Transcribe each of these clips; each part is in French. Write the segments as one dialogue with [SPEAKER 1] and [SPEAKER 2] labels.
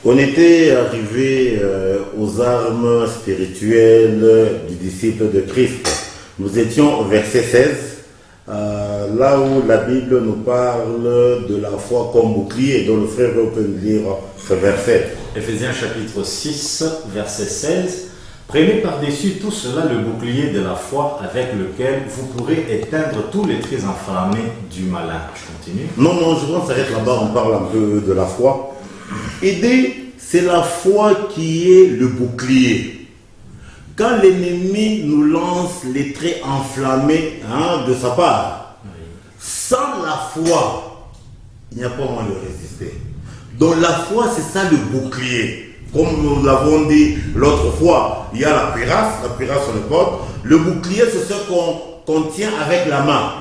[SPEAKER 1] On était arrivé aux armes spirituelles du disciple de Christ. Nous étions au verset 16, là où la Bible nous parle de la foi comme bouclier, dont le frère peut nous lire ce verset.
[SPEAKER 2] Éphésiens chapitre 6, verset 16. Prenez par-dessus tout cela le bouclier de la foi avec lequel vous pourrez éteindre tous les traits enflammés du malin. Je continue.
[SPEAKER 1] Non, je pense qu'on s'arrête là-bas, on parle un peu de la foi. Aider, c'est la foi qui est le bouclier. Quand l'ennemi nous lance les traits enflammés de sa part, sans la foi, il n'y a pas moyen de résister. Donc la foi, c'est ça le bouclier. Comme nous l'avons dit l'autre fois, il y a la cuirasse sur le porte. Le bouclier, c'est ce qu'on tient avec la main.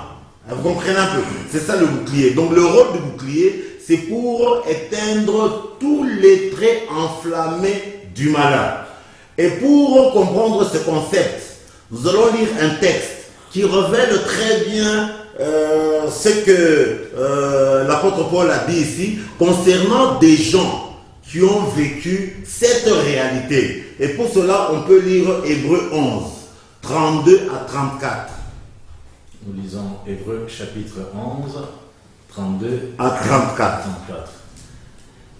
[SPEAKER 1] Vous comprenez un peu? C'est ça le bouclier. Donc le rôle du bouclier, c'est pour éteindre tous les traits enflammés du malin. Et pour comprendre ce concept, nous allons lire un texte qui révèle très bien ce que l'apôtre Paul a dit ici concernant des gens qui ont vécu cette réalité. Et pour cela, on peut lire Hébreux 11, 32 à 34.
[SPEAKER 2] Nous lisons Hébreux chapitre 11, 32
[SPEAKER 1] à 34.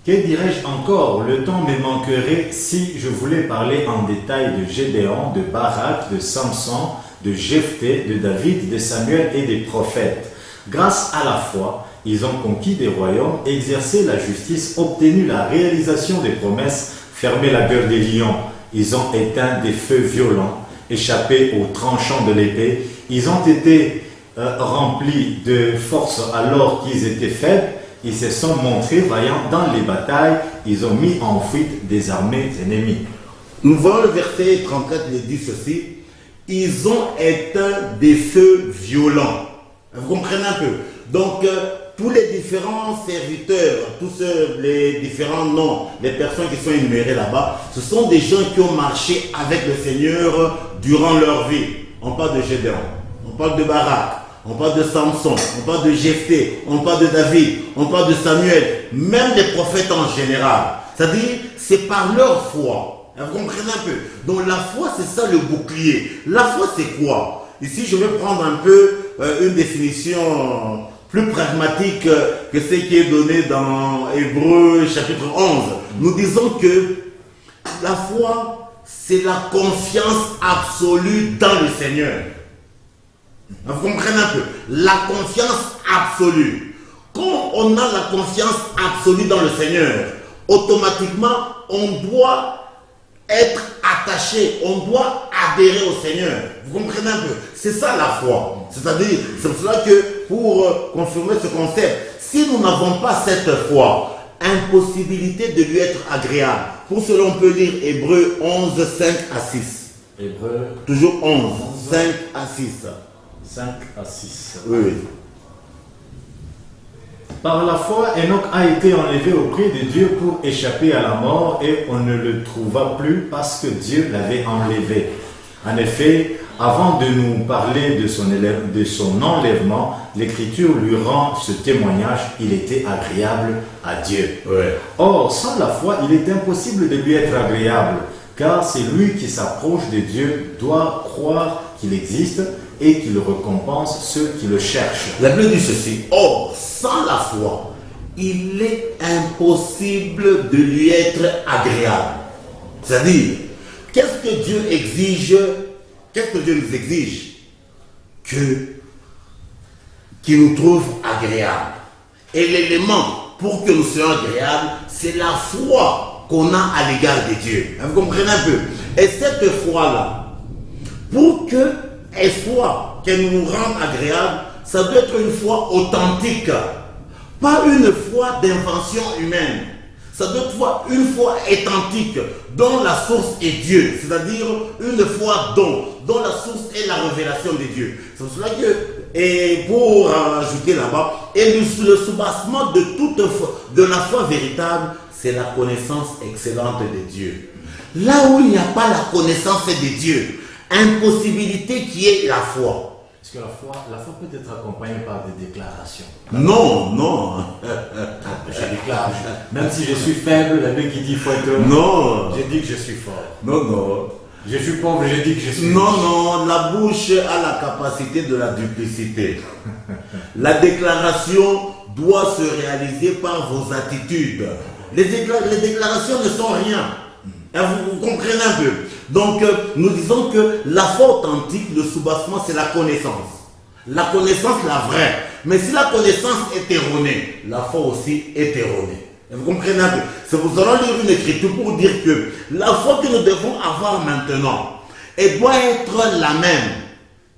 [SPEAKER 2] Que dirais-je encore? Le temps me manquerait si je voulais parler en détail de Gédéon, de Barak, de Samson, de Jephthé, de David, de Samuel et des prophètes. Grâce à la foi, ils ont conquis des royaumes, exercé la justice, obtenu la réalisation des promesses, fermé la gueule des lions. Ils ont éteint des feux violents, échappé aux tranchants de l'épée. Ils ont été remplis de force alors qu'ils étaient faibles. Ils se sont montrés vaillants dans les batailles. Ils ont mis en fuite des armées ennemies.
[SPEAKER 1] Nous voyons le verset 34, il dit ceci. Ils ont éteint des feux violents. Vous comprenez un peu? Donc, tous les différents serviteurs, les différents noms, les personnes qui sont énumérées là-bas, ce sont des gens qui ont marché avec le Seigneur durant leur vie. On parle de Gédéon, on parle de Barak, on parle de Samson, on parle de Jephthé, on parle de David, on parle de Samuel, même des prophètes en général. C'est-à-dire, c'est par leur foi. Vous comprenez un peu? Donc la foi, c'est ça le bouclier. La foi, c'est quoi? Ici, je vais prendre un peu une définition plus pragmatique que ce qui est donné dans Hébreux chapitre 11. Nous disons que la foi, c'est la confiance absolue dans le Seigneur. Vous comprenez un peu? La confiance absolue. Quand on a la confiance absolue dans le Seigneur, automatiquement, on doit être attaché, on doit adhérer au Seigneur. Vous comprenez un peu? C'est ça la foi. C'est-à-dire, c'est pour cela que pour confirmer ce concept, si nous n'avons pas cette foi, impossibilité de lui être agréable. Pour cela, on peut lire Hébreux 11, 5 à 6.
[SPEAKER 2] Hébreux.
[SPEAKER 1] Toujours 11, 5 à 6.
[SPEAKER 2] 5 à 6.
[SPEAKER 1] Oui.
[SPEAKER 2] Par la foi, Enoch a été enlevé auprès de Dieu pour échapper à la mort et on ne le trouva plus parce que Dieu l'avait enlevé. En effet, avant de nous parler de son enlèvement, l'Écriture lui rend ce témoignage, il était agréable à Dieu.
[SPEAKER 1] Ouais.
[SPEAKER 2] Or, sans la foi, il est impossible de lui être agréable, car c'est lui qui s'approche de Dieu doit croire qu'il existe et qu'il récompense ceux qui le cherchent.
[SPEAKER 1] La Bible dit ceci. Or, sans la foi, il est impossible de lui être agréable. C'est-à-dire, qu'est-ce que Dieu exige? Qu'est-ce que Dieu nous exige? Qu'il nous trouve agréable. Et l'élément pour que nous soyons agréables, c'est la foi qu'on a à l'égard de Dieu. Vous comprenez un peu? Et cette foi-là, pour qu'elle soit, qu'elle nous rende agréable, ça doit être une foi authentique. Pas une foi d'invention humaine. Ça doit être une foi authentique, dont la source est Dieu. C'est-à-dire une foi dont la source est la révélation de Dieu. C'est pour cela que, et pour ajouter là-bas, et le soubassement de toute foi, de la foi véritable, c'est la connaissance excellente de Dieu. Là où il n'y a pas la connaissance de Dieu, impossibilité qui est la foi.
[SPEAKER 2] Est-ce que la foi peut être accompagnée par des déclarations?
[SPEAKER 1] Non, non.
[SPEAKER 2] Je déclare, même si je suis faible, la Bible qui dit faut être...
[SPEAKER 1] Non.
[SPEAKER 2] Je dis que je suis fort.
[SPEAKER 1] Non, non.
[SPEAKER 2] Je suis pauvre, je dis que je suis
[SPEAKER 1] Non,
[SPEAKER 2] riche.
[SPEAKER 1] non, la bouche a la capacité de la duplicité. La déclaration doit se réaliser par vos attitudes. Les déclarations ne sont rien. Vous comprenez un peu. Donc, nous disons que la foi authentique, le soubassement, c'est la connaissance. La connaissance, la vraie. Mais si la connaissance est erronée, la foi aussi est erronée. Vous comprenez un peu. Nous allons lire une écriture pour dire que la foi que nous devons avoir maintenant, elle doit être la même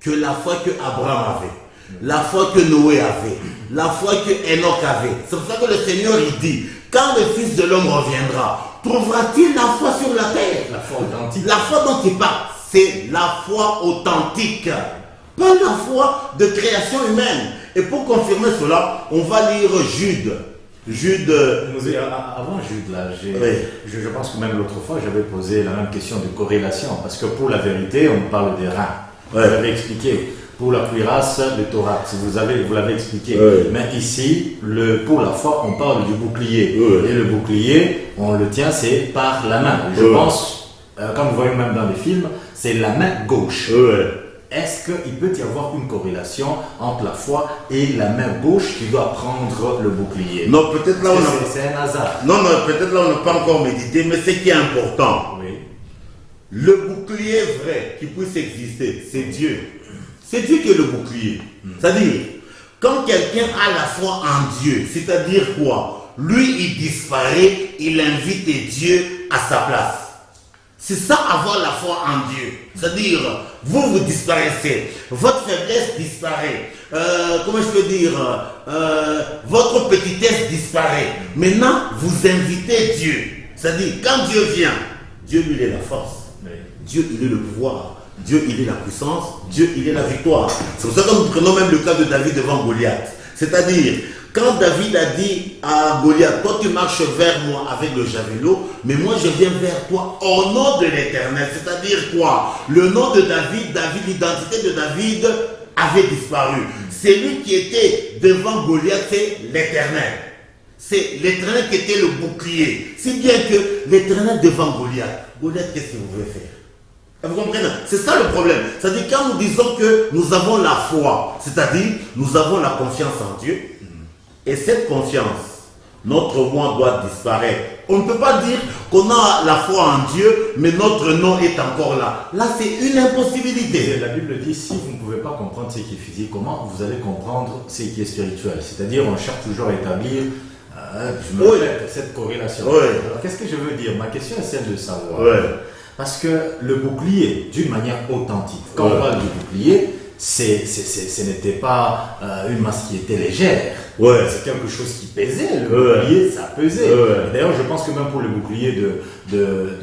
[SPEAKER 1] que la foi que Abraham avait, la foi que Noé avait, la foi que Enoch avait. C'est pour ça que le Seigneur il dit, quand le Fils de l'homme reviendra, trouvera-t-il la foi sur la terre?
[SPEAKER 2] La foi authentique.
[SPEAKER 1] La foi dont il parle, c'est la foi authentique, pas la foi de création humaine. Et pour confirmer cela, on va lire Jude.
[SPEAKER 2] Avant Jude, là, je pense que même l'autre fois, j'avais posé la même question de corrélation. Parce que pour la vérité, on parle des reins. Vous l'avez expliqué. Pour la cuirasse, le thorax. Vous l'avez expliqué. Mais ici, pour la foi, on parle du bouclier. Et le bouclier, on le tient, c'est par la main. Je pense, comme vous voyez même dans les films, c'est la main gauche. Est-ce qu'il peut y avoir une corrélation entre la foi et la main gauche qui doit prendre le bouclier?
[SPEAKER 1] Non, peut-être là,
[SPEAKER 2] c'est un hasard.
[SPEAKER 1] Non, peut-être là, on n'a pas encore médité, mais ce qui est important, le bouclier vrai qui puisse exister, c'est Dieu. C'est Dieu qui est le bouclier. C'est-à-dire, quand quelqu'un a la foi en Dieu, c'est-à-dire quoi? Lui, il disparaît, il invite Dieu à sa place. C'est ça, avoir la foi en Dieu. C'est-à-dire, vous disparaissez. Votre faiblesse disparaît. Comment je peux dire? Votre petitesse disparaît. Maintenant, vous invitez Dieu. C'est-à-dire, quand Dieu vient, Dieu, lui, il est la force. Dieu, il est le pouvoir. Dieu, il est la puissance. Dieu, il est la victoire. C'est pour ça que nous prenons même le cas de David devant Goliath. C'est-à-dire, quand David a dit à Goliath, toi tu marches vers moi avec le javelot, mais moi je viens vers toi au nom de l'Éternel. C'est-à-dire quoi? Le nom de David, l'identité de David avait disparu. C'est lui qui était devant Goliath, c'est l'Éternel. C'est l'Éternel qui était le bouclier. Si bien que l'Éternel devant Goliath, qu'est-ce que vous pouvez faire? Vous comprenez? C'est ça le problème. C'est-à-dire quand nous disons que nous avons la foi, c'est-à-dire nous avons la confiance en Dieu, et cette confiance, notre moi doit disparaître. On ne peut pas dire qu'on a la foi en Dieu, mais notre nom est encore là. Là, c'est une impossibilité.
[SPEAKER 2] La Bible dit, si vous ne pouvez pas comprendre ce qui est physique, comment vous allez comprendre ce qui est spirituel? C'est-à-dire, on cherche toujours à établir cette corrélation. Alors, qu'est-ce que je veux dire? Ma question est celle de savoir. Parce que le bouclier, d'une manière authentique, quand on parle du bouclier, ce n'était pas une masse qui était légère. C'est quelque chose qui pesait. Le bouclier, ça pesait. D'ailleurs, je pense que même pour le bouclier de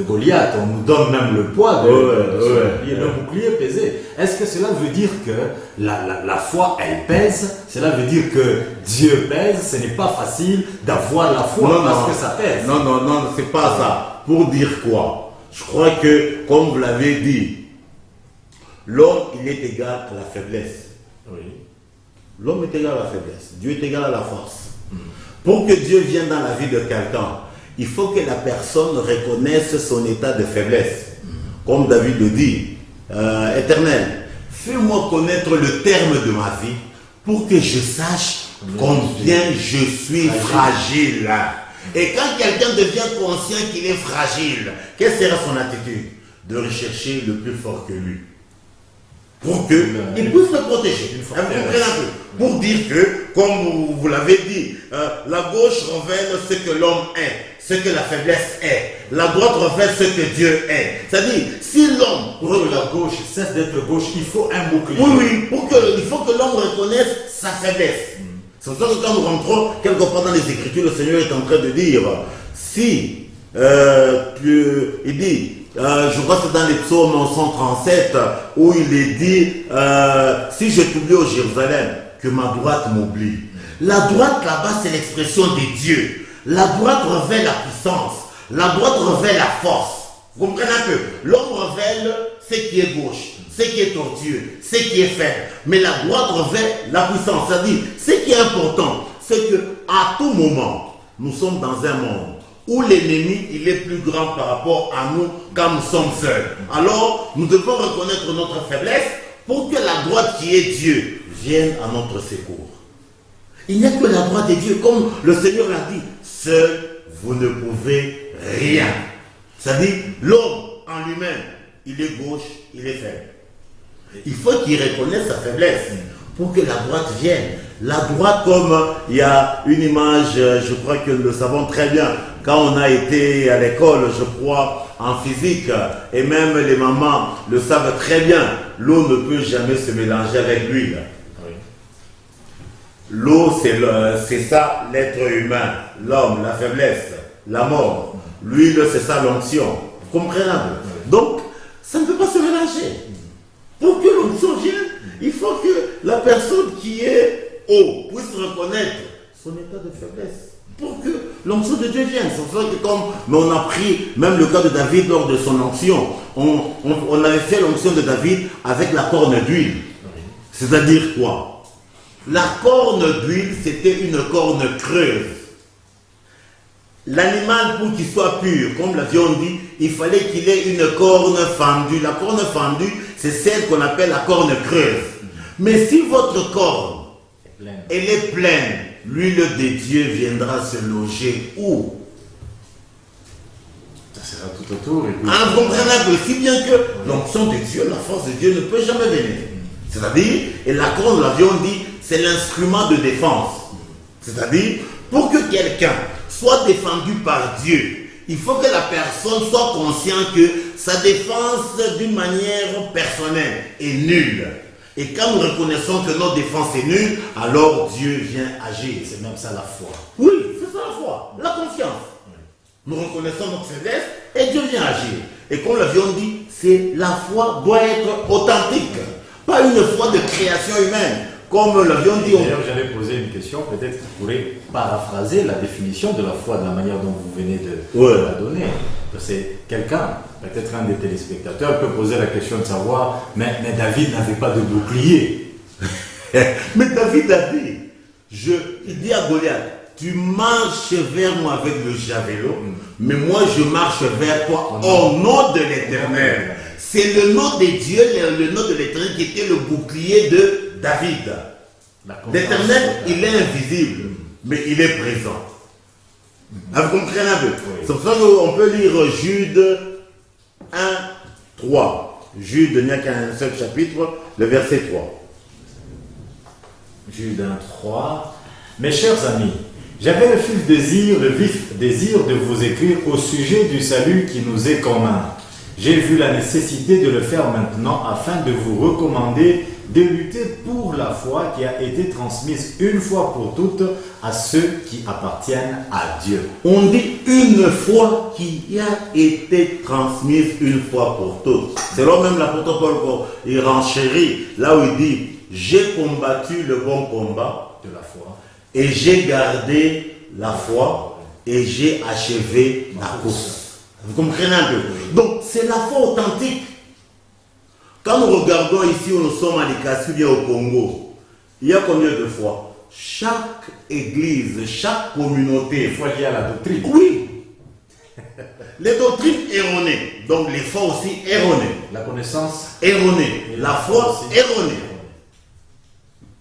[SPEAKER 2] Goliath, on nous donne même le poids de ce bouclier. Le bouclier pesait. Est-ce que cela veut dire que la foi, elle pèse? Cela veut dire que Dieu pèse? Ce n'est pas facile d'avoir la foi parce que ça pèse.
[SPEAKER 1] Non, c'est pas ça. Pour dire quoi? Je crois que, comme vous l'avez dit, l'homme, il est égal à la faiblesse. L'homme est égal à la faiblesse. Dieu est égal à la force. Pour que Dieu vienne dans la vie de quelqu'un, il faut que la personne reconnaisse son état de faiblesse. Comme David le dit, Éternel, fais-moi connaître le terme de ma vie pour que je sache combien je suis fragile. Et quand quelqu'un devient conscient qu'il est fragile, quelle sera son attitude? De rechercher le plus fort que lui. Pour qu'il puisse le protéger. Vous comprenez un peu? Pour dire que, comme vous l'avez dit, la gauche révèle ce que l'homme est, ce que la faiblesse est. La droite révèle ce que Dieu est. C'est-à-dire, si l'homme...
[SPEAKER 2] Pour que la gauche cesse d'être gauche, il faut un bouclier.
[SPEAKER 1] Il faut que l'homme reconnaisse sa faiblesse. C'est pour ça que quand nous rentrons quelque part dans les Écritures, le Seigneur est en train de dire, si, il dit, je crois que c'est dans les psaumes 137 où il est dit, si je t'oublie au Jérusalem, que ma droite m'oublie. La droite là-bas, c'est l'expression des dieux. La droite révèle la puissance. La droite révèle la force. Vous comprenez un peu? L'homme révèle ce qui est gauche. ce qui est tortueux, ce qui est faible. Mais la droite revêt la puissance. C'est-à-dire, ce qui est important, c'est qu'à tout moment, nous sommes dans un monde où l'ennemi, il est plus grand par rapport à nous quand nous sommes seuls. Alors, nous devons reconnaître notre faiblesse pour que la droite qui est Dieu vienne à notre secours. Il n'y a que la droite de Dieu, comme le Seigneur l'a dit. Seul, vous ne pouvez rien. C'est-à-dire, l'homme en lui-même, il est gauche, il est faible. Il faut qu'il reconnaisse sa faiblesse pour que la droite vienne. La droite, comme il y a une image, je crois que nous le savons très bien, quand on a été à l'école, je crois, en physique, et même les mamans le savent très bien, l'eau ne peut jamais se mélanger avec l'huile. L'eau, c'est ça l'être humain, l'homme, la faiblesse, la mort. L'huile, c'est ça l'onction. Vous comprenez un peu? Donc, ça ne peut pas se mélanger. Pour que l'onction vienne, il faut que la personne qui est haut puisse reconnaître son état de faiblesse. Pour que l'onction de Dieu vienne. C'est pour ça que comme on a pris même le cas de David lors de son onction, on avait fait l'onction de David avec la corne d'huile. C'est-à-dire quoi? La corne d'huile, c'était une corne creuse. L'animal, pour qu'il soit pur, comme l'avion dit, il fallait qu'il ait une corne fendue. La corne fendue, c'est celle qu'on appelle la corne creuse. Mais si votre corne, elle est pleine, l'huile de Dieu viendra se loger où?
[SPEAKER 2] Ça sera tout autour.
[SPEAKER 1] Vous comprenez un peu, si bien que l'onction de Dieu, la force de Dieu ne peut jamais venir. C'est-à-dire, et la corne, l'avion dit, c'est l'instrument de défense. C'est-à-dire, pour que quelqu'un soit défendu par Dieu, il faut que la personne soit consciente que sa défense d'une manière personnelle est nulle. Et quand nous reconnaissons que notre défense est nulle, alors Dieu vient agir.
[SPEAKER 2] C'est même ça la foi.
[SPEAKER 1] Oui, c'est ça la foi, la confiance. Nous reconnaissons notre faiblesse et Dieu vient agir. Et comme l'avion dit, la foi doit être authentique. Pas une foi de création humaine. Comme l'avion dit...
[SPEAKER 2] D'ailleurs, j'allais poser une question, peut-être que vous pourrez paraphraser la définition de la foi de la manière dont vous venez de la donner. C'est quelqu'un, peut-être un des téléspectateurs, peut poser la question de savoir, mais David n'avait pas de bouclier.
[SPEAKER 1] Mais David a dit, il dit à Goliath, tu marches vers moi avec le javelot, mais moi je marche vers toi au nom de l'Éternel. C'est le nom de Dieu, le nom de l'Éternel qui était le bouclier de David. L'Éternel, il est invisible, mais il est présent. Vous comprenez un peu? C'est pour ça qu'on peut lire Jude 1, 3. Jude, il n'y a qu'un seul chapitre, le verset 3.
[SPEAKER 2] Jude 1, 3. Mes chers amis, j'avais le vif désir de vous écrire au sujet du salut qui nous est commun. J'ai vu la nécessité de le faire maintenant afin de vous recommander de lutter pour la foi qui a été transmise une fois pour toutes à ceux qui appartiennent à Dieu.
[SPEAKER 1] On dit une foi qui a été transmise une fois pour toutes. C'est là même l'apôtre Paul il renchérit, là où il dit « J'ai combattu le bon combat
[SPEAKER 2] de la foi
[SPEAKER 1] et j'ai gardé la foi et j'ai achevé la course. » Vous comprenez un peu? Donc, c'est la foi authentique. Quand nous regardons ici où nous sommes à l'Ikasi, bien au Congo, il y a combien de fois? Chaque église, chaque communauté.
[SPEAKER 2] Des fois liées à la doctrine.
[SPEAKER 1] Oui. Les doctrines erronées. Donc, les foi aussi erronées.
[SPEAKER 2] La connaissance
[SPEAKER 1] erronée. La foi erronée.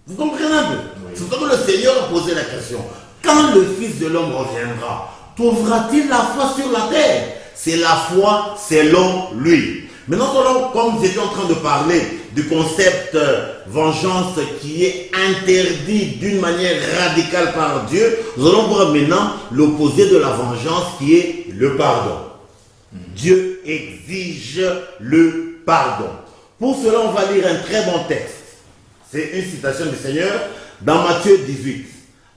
[SPEAKER 1] Vous comprenez un peu? Oui. C'est comme le Seigneur a posé la question. Quand le Fils de l'homme reviendra, trouvera-t-il la foi sur la terre? C'est la foi selon lui. Maintenant, comme nous étions en train de parler du concept vengeance qui est interdit d'une manière radicale par Dieu, nous allons voir maintenant l'opposé de la vengeance qui est le pardon. Dieu exige le pardon. Pour cela, on va lire un très bon texte. C'est une citation du Seigneur dans Matthieu 18.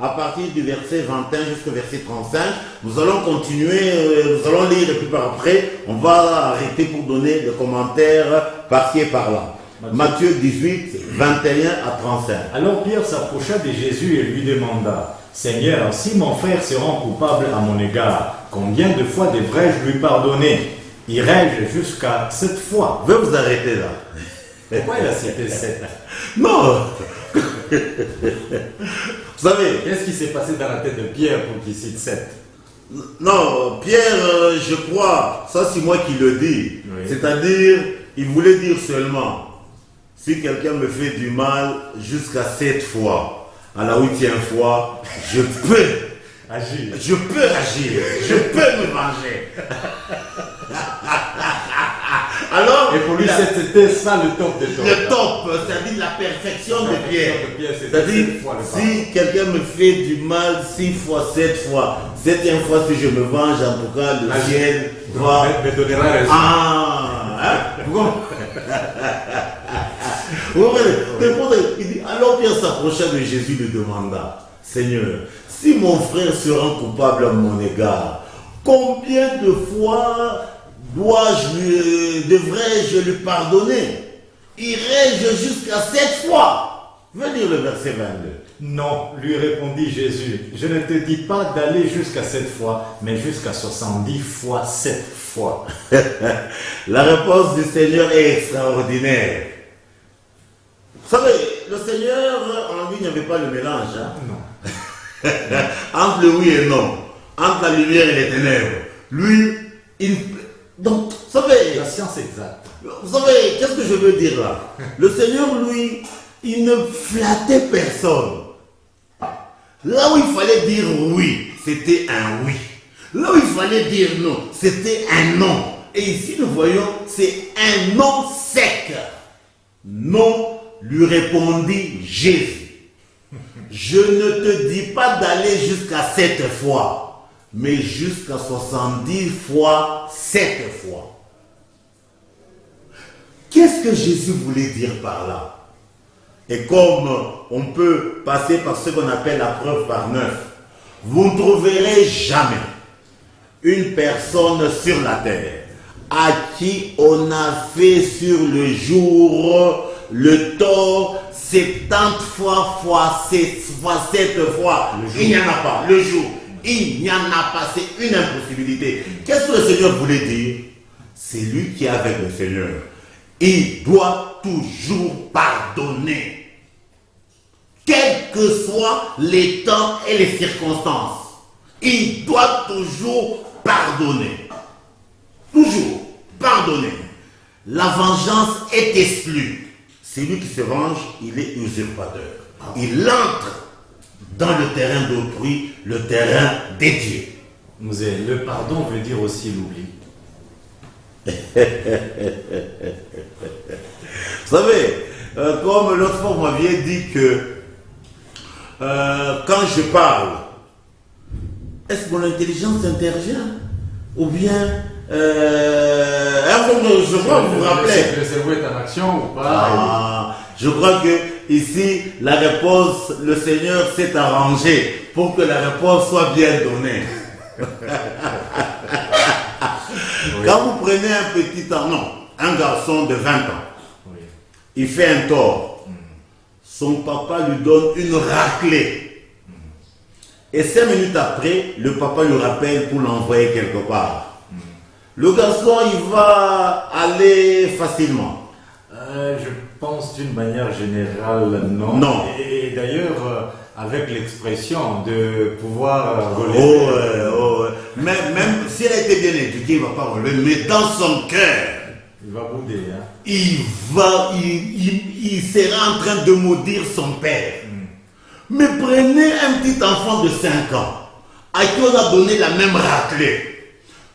[SPEAKER 1] À partir du verset 21 jusqu'au verset 35, nous allons continuer, nous allons lire et puis par après, on va arrêter pour donner des commentaires par-ci et par-là. Matthieu 18, 21 à 35.
[SPEAKER 2] Alors Pierre s'approcha de Jésus et lui demanda, « Seigneur, si mon frère se rend coupable à mon égard, combien de fois devrais-je lui pardonner? Irai-je jusqu'à 7 fois ?»
[SPEAKER 1] Je vais vous arrêter là.
[SPEAKER 2] Pourquoi il a cité 7?
[SPEAKER 1] Non. Vous savez,
[SPEAKER 2] Qu'est-ce qui s'est passé dans la tête de Pierre pour qu'il cite 7?
[SPEAKER 1] non, Pierre, je crois, ça c'est moi qui le dis.
[SPEAKER 2] Oui.
[SPEAKER 1] C'est-à-dire, il voulait dire seulement, si quelqu'un me fait du mal jusqu'à 7 fois, à la 8e fois, je peux
[SPEAKER 2] Agir.
[SPEAKER 1] agir, je peux me venger. Alors,
[SPEAKER 2] Et pour lui, c'était ça le top de top.
[SPEAKER 1] le top, c'est-à-dire la perfection de Pierre.
[SPEAKER 2] C'est-à-dire,
[SPEAKER 1] C'est-à-dire, si quelqu'un me fait du mal 6 fois, 7 fois, 7e fois, si je me venge, en tout cas, le ciel va...
[SPEAKER 2] me donnera raison.
[SPEAKER 1] Vous comprenez? Vous comprenez? Il dit, alors Pierre s'approcha de Jésus et lui demanda, Seigneur, si mon frère se rend coupable à mon égard, combien de fois devrais-je lui pardonner? Irai-je jusqu'à 7 fois? Veux dire le verset 22.
[SPEAKER 2] Non, lui répondit Jésus, je ne te dis pas d'aller jusqu'à 7 fois, mais jusqu'à 70 fois 7 fois.
[SPEAKER 1] La réponse du Seigneur est extraordinaire. Vous savez, le Seigneur, en lui, il n'y avait pas le mélange. Hein?
[SPEAKER 2] Non.
[SPEAKER 1] Entre le oui et non, entre la lumière et les ténèbres. Lui, donc, vous savez,
[SPEAKER 2] La science exacte.
[SPEAKER 1] vous savez, qu'est-ce que je veux dire là? Le Seigneur, lui, il ne flattait personne. Là où il fallait dire oui, c'était un oui. Là où il fallait dire non, c'était un non. Et ici, nous voyons, c'est un non sec. Non, lui répondit Jésus. Je ne te dis pas d'aller jusqu'à 7 fois, mais jusqu'à 70 fois 7 fois. Qu'est-ce que Jésus voulait dire par là? Et comme on peut passer par ce qu'on appelle la preuve par 9, vous ne trouverez jamais une personne sur la terre à qui on a fait sur le jour le tort 70 fois 7 fois. Il n'y en a pas. Le jour, il n'y en a pas. C'est une impossibilité. Qu'est-ce que le Seigneur voulait dire? C'est lui qui est avec le Seigneur. Il doit toujours pardonner. Quels que soient les temps et les circonstances. Il doit toujours pardonner. Toujours pardonner. La vengeance est exclue. Celui qui se venge, il est usurpateur. Il entre dans le terrain d'autrui, le terrain des dieux.
[SPEAKER 2] Mosé, le pardon veut dire aussi l'oubli.
[SPEAKER 1] Vous savez, comme l'autre fois vous m'aviez dit que quand je parle, est-ce que mon intelligence intervient? Ou bien, je crois que vous vous rappelez.
[SPEAKER 2] Le cerveau est en action ou pas?
[SPEAKER 1] Je crois que ici, la réponse, le Seigneur s'est arrangé pour que la réponse soit bien donnée.
[SPEAKER 2] Oui.
[SPEAKER 1] Quand vous prenez un petit un garçon de 20 ans,
[SPEAKER 2] Oui.
[SPEAKER 1] il fait un tort, son papa lui donne une raclée. Et 5 minutes après, le papa lui rappelle pour l'envoyer quelque part. Le garçon, il va aller facilement.
[SPEAKER 2] Je pense d'une manière générale, non.
[SPEAKER 1] Non.
[SPEAKER 2] Et d'ailleurs, avec l'expression de pouvoir
[SPEAKER 1] Ouais. Même si elle a été bien éduquée, il ne va pas relever. Mais dans son cœur,
[SPEAKER 2] il va bouder. Hein?
[SPEAKER 1] il sera en train de maudire son père. Mais prenez un petit enfant de 5 ans, à qui on a donné la même raclée.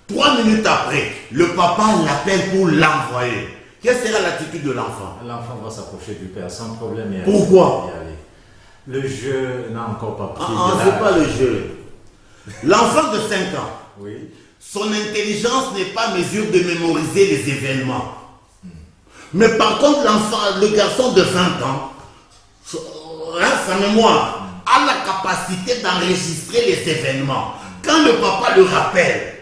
[SPEAKER 1] 3 minutes après, le papa l'appelle pour l'envoyer. Quelle sera l'attitude de l'enfant?
[SPEAKER 2] L'enfant va s'approcher du père sans problème. Et
[SPEAKER 1] Pourquoi?
[SPEAKER 2] Le jeu n'a encore pas pris.
[SPEAKER 1] C'est pas le jeu. L'enfant de 5 ans,
[SPEAKER 2] Oui.
[SPEAKER 1] son intelligence n'est pas en mesure de mémoriser les événements. Mais par contre, le garçon de 20 ans, sa mémoire a la capacité d'enregistrer les événements. Quand le papa le rappelle,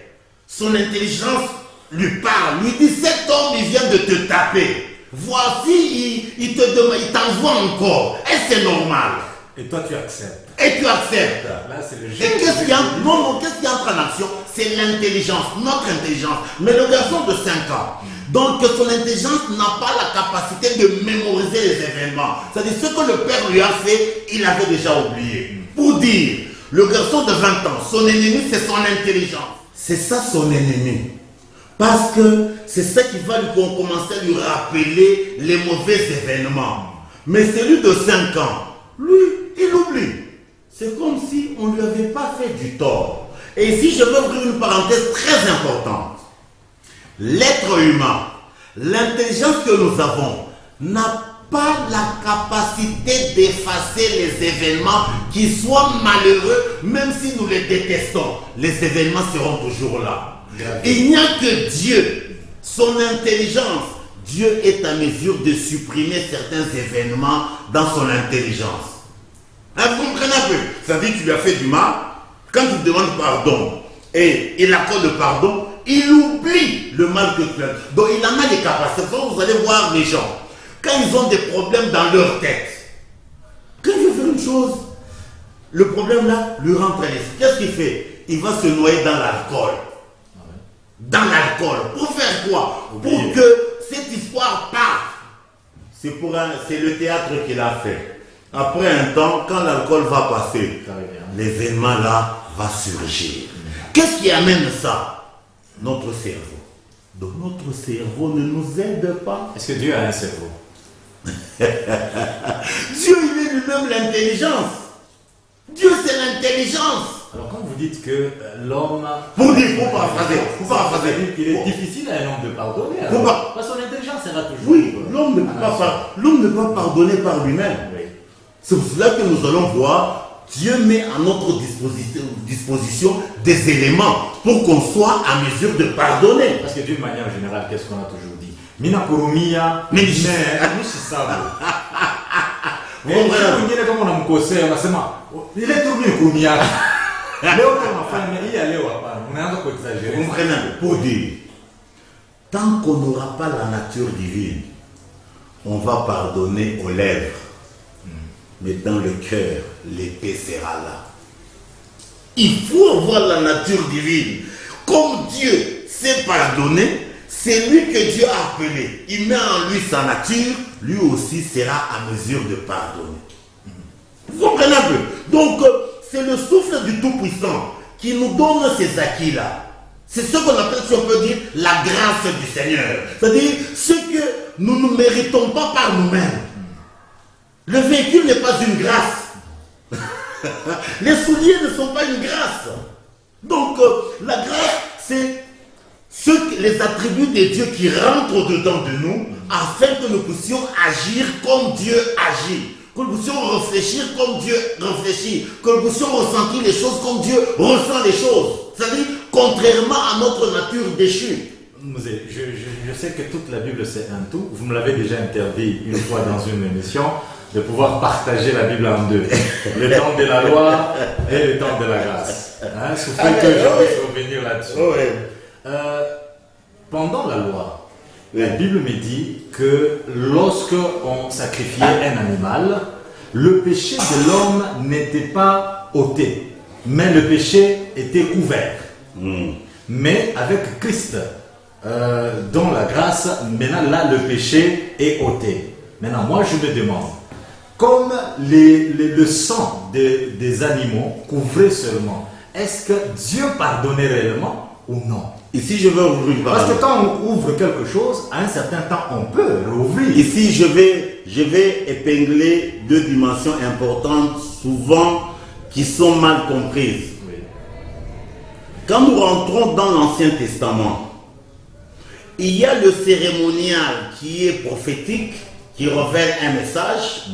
[SPEAKER 1] son intelligence lui parle, lui dit, cet homme, il vient de te taper. Voici, il t'envoie encore. Est-ce que c'est normal?
[SPEAKER 2] Et toi, tu acceptes.
[SPEAKER 1] Et tu acceptes.
[SPEAKER 2] Là, c'est le jeu.
[SPEAKER 1] Et qu'est-ce qui entre en action? c'est l'intelligence, notre intelligence. Mais le garçon de 5 ans, donc son intelligence n'a pas la capacité de mémoriser les événements. C'est-à-dire ce que le père lui a fait, il avait déjà oublié. Pour dire, le garçon de 20 ans, son ennemi, c'est son intelligence. C'est ça son ennemi. Parce que c'est ça qui va lui commencer à lui rappeler les mauvais événements. Mais celui de 5 ans, lui, il oublie. C'est comme si on ne lui avait pas fait du tort. Et ici, je veux ouvrir une parenthèse très importante. L'être humain, l'intelligence que nous avons, n'a pas la capacité d'effacer les événements qui soient malheureux, même si nous les détestons. Les événements seront toujours là. Il n'y a que Dieu, son intelligence. Dieu est en mesure de supprimer certains événements dans son intelligence. Hein, vous comprenez un peu? Ça veut dire que tu lui as fait du mal. Quand tu demandes pardon et il accorde le pardon, il oublie le mal que tu as. Donc il en a des capacités. Vous allez voir les gens, quand ils ont des problèmes dans leur tête, quand il veut faire une chose, le problème là lui rentre à l'esprit. Qu'est-ce qu'il fait? Il va se noyer dans l'alcool. Dans l'alcool. Pour faire quoi? Pour que cette histoire parte. C'est le théâtre qu'il a fait. Après un temps, quand l'alcool va passer, l'événement là va surgir. Qu'est-ce qui amène ça? Notre cerveau. Donc notre cerveau ne nous aide pas.
[SPEAKER 2] Est-ce que Dieu a un cerveau?
[SPEAKER 1] Dieu, il est lui-même l'intelligence. Dieu, c'est l'intelligence.
[SPEAKER 2] Alors quand vous dites que l'homme...
[SPEAKER 1] Pour paraphraser.
[SPEAKER 2] Il est difficile à un homme de pardonner. Parce que son intelligence sera toujours...
[SPEAKER 1] Oui, l'homme ne peut pas pardonner par lui-même. Oui. C'est pour cela que nous allons voir, Dieu met à notre disposition des éléments pour qu'on soit à mesure de pardonner.
[SPEAKER 2] Parce que d'une manière générale, qu'est-ce qu'on a toujours dit? Mina kurumia, mais nous c'est ça. Il est
[SPEAKER 1] Vous comprenez? Pour dire, tant qu'on n'aura pas la nature divine, on va pardonner aux lèvres. Mais dans le cœur, l'épée sera là. Il faut avoir la nature divine. Comme Dieu sait pardonner, c'est lui que Dieu a appelé. Il met en lui sa nature, lui aussi sera à mesure de pardonner. Vous comprenez un peu? Donc, c'est le souffle du Tout-Puissant qui nous donne ces acquis-là. C'est ce qu'on appelle, si on peut dire, la grâce du Seigneur. C'est-à-dire, ce que nous ne méritons pas par nous-mêmes. Le véhicule n'est pas une grâce. Les souliers ne sont pas une grâce. Donc, la grâce, c'est les attributs de Dieu qui rentrent dedans de nous afin que nous puissions agir comme Dieu agit. Que nous puissions réfléchir comme Dieu réfléchit. Que nous puissions ressentir les choses comme Dieu ressent les choses. C'est-à-dire, contrairement à notre nature déchue.
[SPEAKER 2] Je sais que toute la Bible c'est un tout. Vous me l'avez déjà interdit une fois dans une émission de pouvoir partager la Bible en deux. Le temps de la loi et le temps de la grâce. Hein, souffrez que je puisse revenir là-dessus. Pendant la loi, la Bible me dit que lorsque on sacrifiait un animal, le péché de l'homme n'était pas ôté, mais le péché était couvert. Mais avec Christ, dans la grâce, maintenant là le péché est ôté. Maintenant moi je me demande, comme le sang des animaux couvrait seulement, est-ce que Dieu pardonnait réellement ou non?
[SPEAKER 1] Ici, je vais ouvrir une parenthèse.
[SPEAKER 2] Parce que quand on ouvre quelque chose, à un certain temps, on peut rouvrir.
[SPEAKER 1] Ici, je vais épingler deux dimensions importantes, souvent qui sont mal comprises.
[SPEAKER 2] Oui.
[SPEAKER 1] Quand nous rentrons dans l'Ancien Testament, il y a le cérémonial qui est prophétique, qui révèle un message.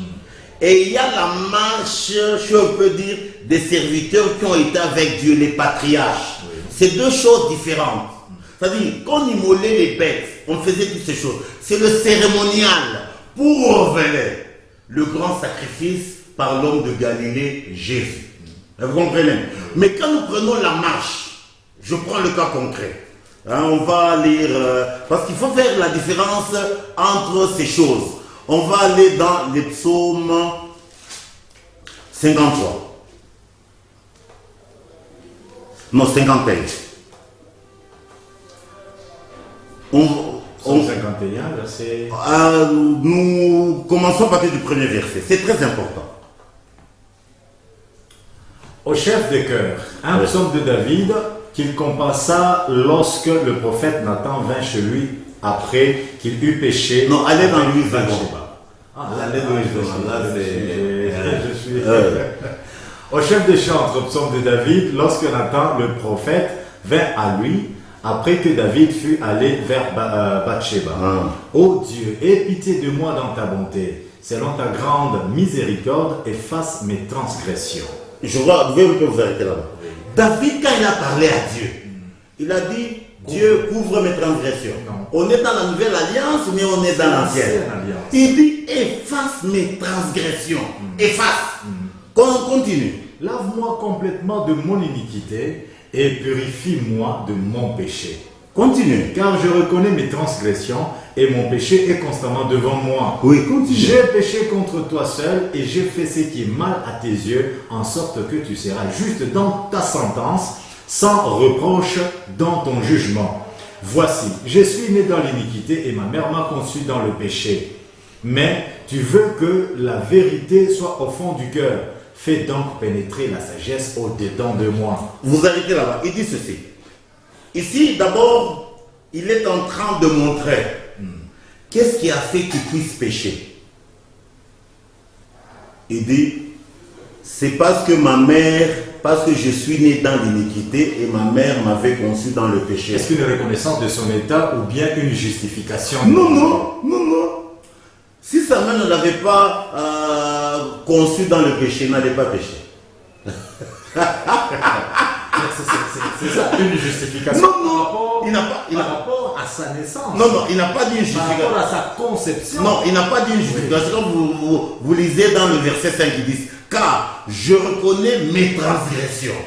[SPEAKER 1] Et il y a la marche, je peux dire, des serviteurs qui ont été avec Dieu, les patriarches. Oui. C'est deux choses différentes. C'est-à-dire, quand on immolait les bêtes, on faisait toutes ces choses. C'est le cérémonial pour révéler le grand sacrifice par l'homme de Galilée, Jésus. Vous comprenez? Mais quand nous prenons la marche, je prends le cas concret. Hein, on va lire, parce qu'il faut faire la différence entre ces choses. On va aller dans les psaumes 53. Non, 51.
[SPEAKER 2] Psaume 51, verset...
[SPEAKER 1] Nous commençons à partir du premier verset. C'est très important.
[SPEAKER 2] Au chef de chœur, un psaume de David qu'il compassa lorsque le prophète Nathan vint chez lui après qu'il eut péché.
[SPEAKER 1] Non, allez dans Louis
[SPEAKER 2] Au chef de chantre, psaume de David, lorsque Nathan, le prophète, vint à lui, après que David fut allé vers Bathsheba. Ô Dieu, aie pitié de moi dans ta bonté, selon ta grande miséricorde, efface mes transgressions.
[SPEAKER 1] Je vois, vous pouvez vous arrêter là-bas. David, quand il a parlé à Dieu, il a dit, Dieu couvre mes transgressions. On est dans la nouvelle alliance, mais on est dans l'ancienne. Il dit, efface mes transgressions. Efface. Continue.
[SPEAKER 2] Lave-moi complètement de mon iniquité et purifie-moi de mon péché.
[SPEAKER 1] Continue.
[SPEAKER 2] Car je reconnais mes transgressions et mon péché est constamment devant moi.
[SPEAKER 1] Oui, continue.
[SPEAKER 2] J'ai péché contre toi seul et j'ai fait ce qui est mal à tes yeux, en sorte que tu seras juste dans ta sentence, sans reproche dans ton jugement. Voici, je suis né dans l'iniquité et ma mère m'a conçu dans le péché. Mais tu veux que la vérité soit au fond du cœur. Fais donc pénétrer la sagesse au-dedans de moi.
[SPEAKER 1] Vous arrêtez là-bas. Il dit ceci. Ici, d'abord, il est en train de montrer qu'est-ce qui a fait qu'il puisse pécher. Il dit, c'est parce que parce que je suis né dans l'iniquité et ma mère m'avait conçu dans le péché.
[SPEAKER 2] Est-ce qu'une reconnaissance de son état ou bien une justification?
[SPEAKER 1] Non. Si sa mère ne l'avait pas conçu dans le péché, il n'allait pas pécher.
[SPEAKER 2] C'est ça, une justification.
[SPEAKER 1] Non, il n'a pas.
[SPEAKER 2] Par rapport à sa naissance.
[SPEAKER 1] Non, il n'a pas dit une justification.
[SPEAKER 2] Par rapport à sa conception.
[SPEAKER 1] Non, il n'a pas dit une justification. Vous lisez dans le verset 5, il dit, car je reconnais mes transgressions.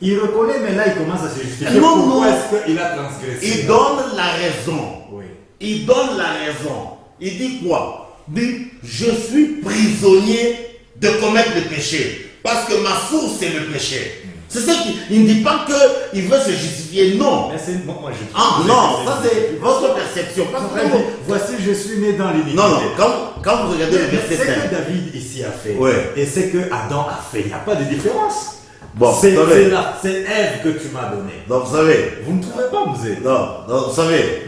[SPEAKER 2] Il reconnaît, mais là il commence à se justifier.
[SPEAKER 1] Pourquoi
[SPEAKER 2] est-ce qu'il a transgressé?
[SPEAKER 1] Il donne la raison.
[SPEAKER 2] Oui.
[SPEAKER 1] Il donne la raison. Il dit quoi? Il dit, je suis prisonnier de commettre le péché. Parce que ma source c'est le péché. C'est ça qu'il ne dit pas qu'il veut se justifier, non.
[SPEAKER 2] Mais c'est moi je
[SPEAKER 1] non, ça c'est votre perception. Parce que
[SPEAKER 2] voici, je suis né dans l'iniquité.
[SPEAKER 1] Non, quand vous regardez le verset 5.
[SPEAKER 2] C'est que David ici a fait.
[SPEAKER 1] Ouais.
[SPEAKER 2] Et c'est que Adam a fait. Il n'y a pas de différence.
[SPEAKER 1] Bon,
[SPEAKER 2] c'est Ève que tu m'as donné.
[SPEAKER 1] Donc vous savez.
[SPEAKER 2] Vous ne trouvez pas, Mouzé?
[SPEAKER 1] Non, vous savez.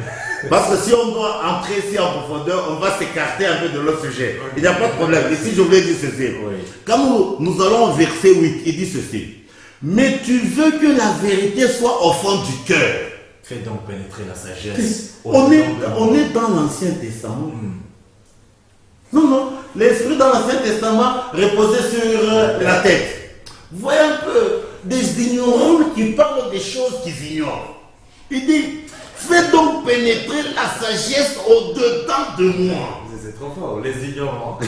[SPEAKER 1] Parce que si on doit entrer ici en profondeur, on va s'écarter un peu de l'autre sujet. Il n'y a pas de problème. Ici, je voulais dire ceci.
[SPEAKER 2] Oui.
[SPEAKER 1] Quand nous allons au verset 8, il dit ceci. Mais tu veux que la vérité soit au fond du cœur.
[SPEAKER 2] Fais donc pénétrer la sagesse.
[SPEAKER 1] On est dans l'Ancien Testament. Non. L'esprit dans l'Ancien Testament reposait sur la tête. Vous voyez un peu des ignorants qui parlent des choses qu'ils ignorent. Il dit, fais donc pénétrer la sagesse au-dedans de moi.
[SPEAKER 2] C'est trop fort, les ignorants.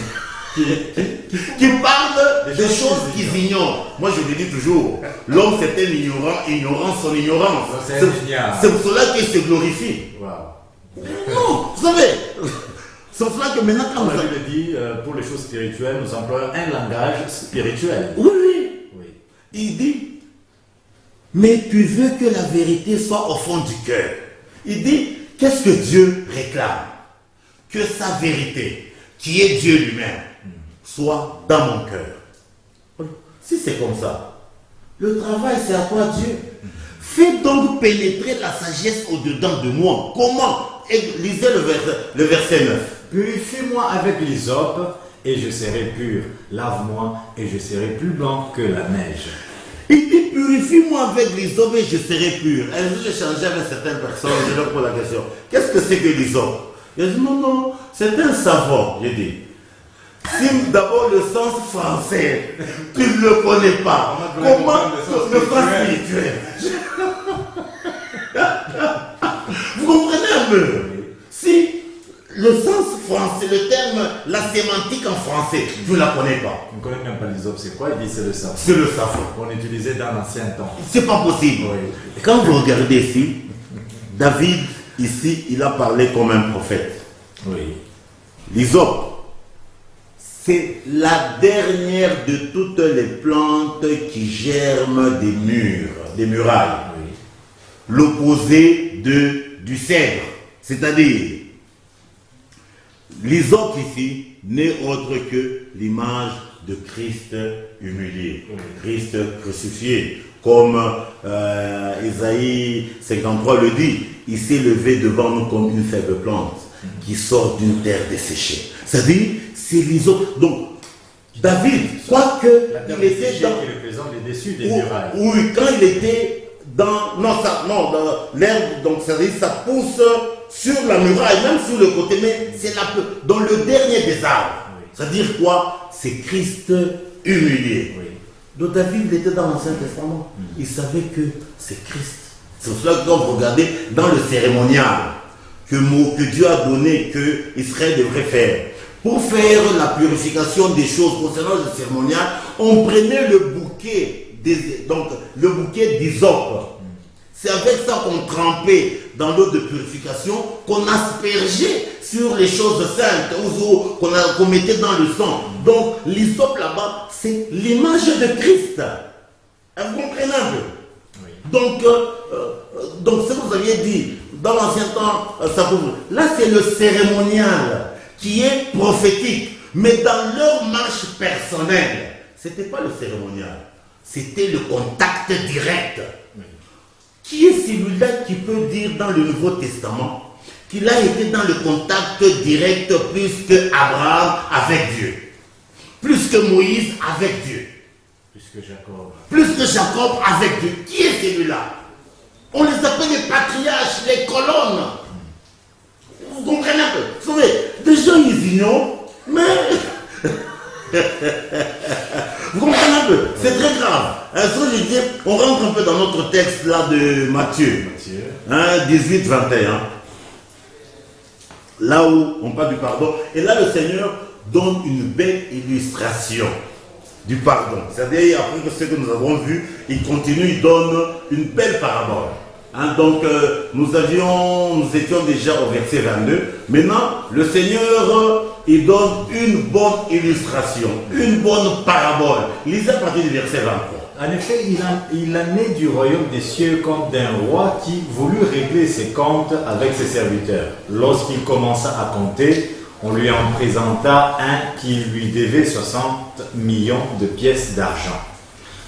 [SPEAKER 1] qui parlent des choses qu'ils ignorent. Moi je le dis toujours, l'homme c'est un ignorant son ignorance. C'est pour cela qu'il se glorifie.
[SPEAKER 2] Wow.
[SPEAKER 1] Non, vous savez, c'est pour cela que maintenant quand
[SPEAKER 2] vous avez dit, pour les choses spirituelles, nous employons un langage spirituel.
[SPEAKER 1] Oui. Il dit, mais tu veux que la vérité soit au fond du cœur. Il dit, qu'est-ce que Dieu réclame? Que sa vérité, qui est Dieu lui-même, soit dans mon cœur. Si c'est comme ça, le travail c'est à toi Dieu. Fais donc pénétrer la sagesse au-dedans de moi. Comment? Lisez le verset 9.
[SPEAKER 2] Purifie-moi avec l'hysope et je serai pur. Lave-moi et je serai plus blanc que la neige.
[SPEAKER 1] Il dit purifie-moi avec l'hysope et je serai pur. Un jour j'ai changé avec certaines personnes, je leur pose la question. Qu'est-ce que c'est que l'hysope? Il dit non, c'est un savon. J'ai dit. Si d'abord le sens français, tu ne le connais pas, comment le sens spirituel? Vous comprenez un peu? Si le sens français, le terme, la sémantique en français, tu ne la connais pas.
[SPEAKER 2] On ne connaît même pas l'hysope, c'est quoi? Il dit c'est le savon.
[SPEAKER 1] C'est le savon.
[SPEAKER 2] On utilisait dans l'ancien temps.
[SPEAKER 1] C'est pas possible.
[SPEAKER 2] Oui.
[SPEAKER 1] Quand vous regardez ici, David, ici, il a parlé comme un prophète.
[SPEAKER 2] Oui.
[SPEAKER 1] L'hysope, c'est la dernière de toutes les plantes qui germent des murs, des murailles.
[SPEAKER 2] Oui.
[SPEAKER 1] L'opposé du cèdre. C'est-à-dire, l'hysope ici n'est autre que l'image de Christ humilié, Christ crucifié. Comme Isaïe 53 le dit, il s'est levé devant nous comme une faible plante qui sort d'une terre desséchée. C'est-à-dire, c'est l'hysope. Donc, David, quoique il était dans...
[SPEAKER 2] qui représente les dessus des murailles.
[SPEAKER 1] Oui, quand il était dans... Non, dans l'herbe, donc c'est-à-dire ça pousse sur la muraille, même sur le côté, mais c'est dans le dernier des arbres.
[SPEAKER 2] Oui.
[SPEAKER 1] C'est-à-dire quoi? C'est Christ humilié.
[SPEAKER 2] Oui.
[SPEAKER 1] Donc David, il était dans l'Ancien Testament. Il savait que c'est Christ. C'est pour cela que quand vous regardez dans le cérémonial que Dieu a donné, que Israël devrait faire, pour faire la purification des choses concernant le cérémonial, on prenait le bouquet d'hysope. C'est avec ça qu'on trempait dans l'eau de purification, qu'on aspergeait sur les choses saintes, ou qu'on mettait dans le sang. Donc l'hysope là-bas, c'est l'image de Christ. Vous comprenez un peu? Oui. Donc ce que vous aviez dit, dans l'ancien temps, là c'est le cérémonial qui est prophétique. Mais dans leur marche personnelle, ce n'était pas le cérémonial, c'était le contact direct. Oui. Qui est celui-là qui peut dire dans le Nouveau Testament qu'il a été dans le contact direct plus que Abraham avec Dieu, plus que Moïse avec Dieu, plus que Jacob avec Dieu? Qui est celui-là? On les appelle les patriarches, les colonnes. Vous comprenez un peu? Vous savez, des gens ils ignorent, mais vous comprenez un peu? C'est très grave. Je dis, on rentre un peu dans notre texte là de Matthieu. 18, 21. Là où on parle du pardon. Et là, le Seigneur donne une belle illustration du pardon. C'est-à-dire, après ce que nous avons vu, il continue, il donne une belle parabole. Donc, nous étions déjà au verset 22. Maintenant, le Seigneur, il donne une bonne illustration, une bonne parabole. Lisez à partir du verset 23.
[SPEAKER 2] En effet, il a né du royaume des cieux comme d'un roi qui voulut régler ses comptes avec ses serviteurs. Lorsqu'il commença à compter, on lui en présenta un qui lui devait 60 millions de pièces d'argent.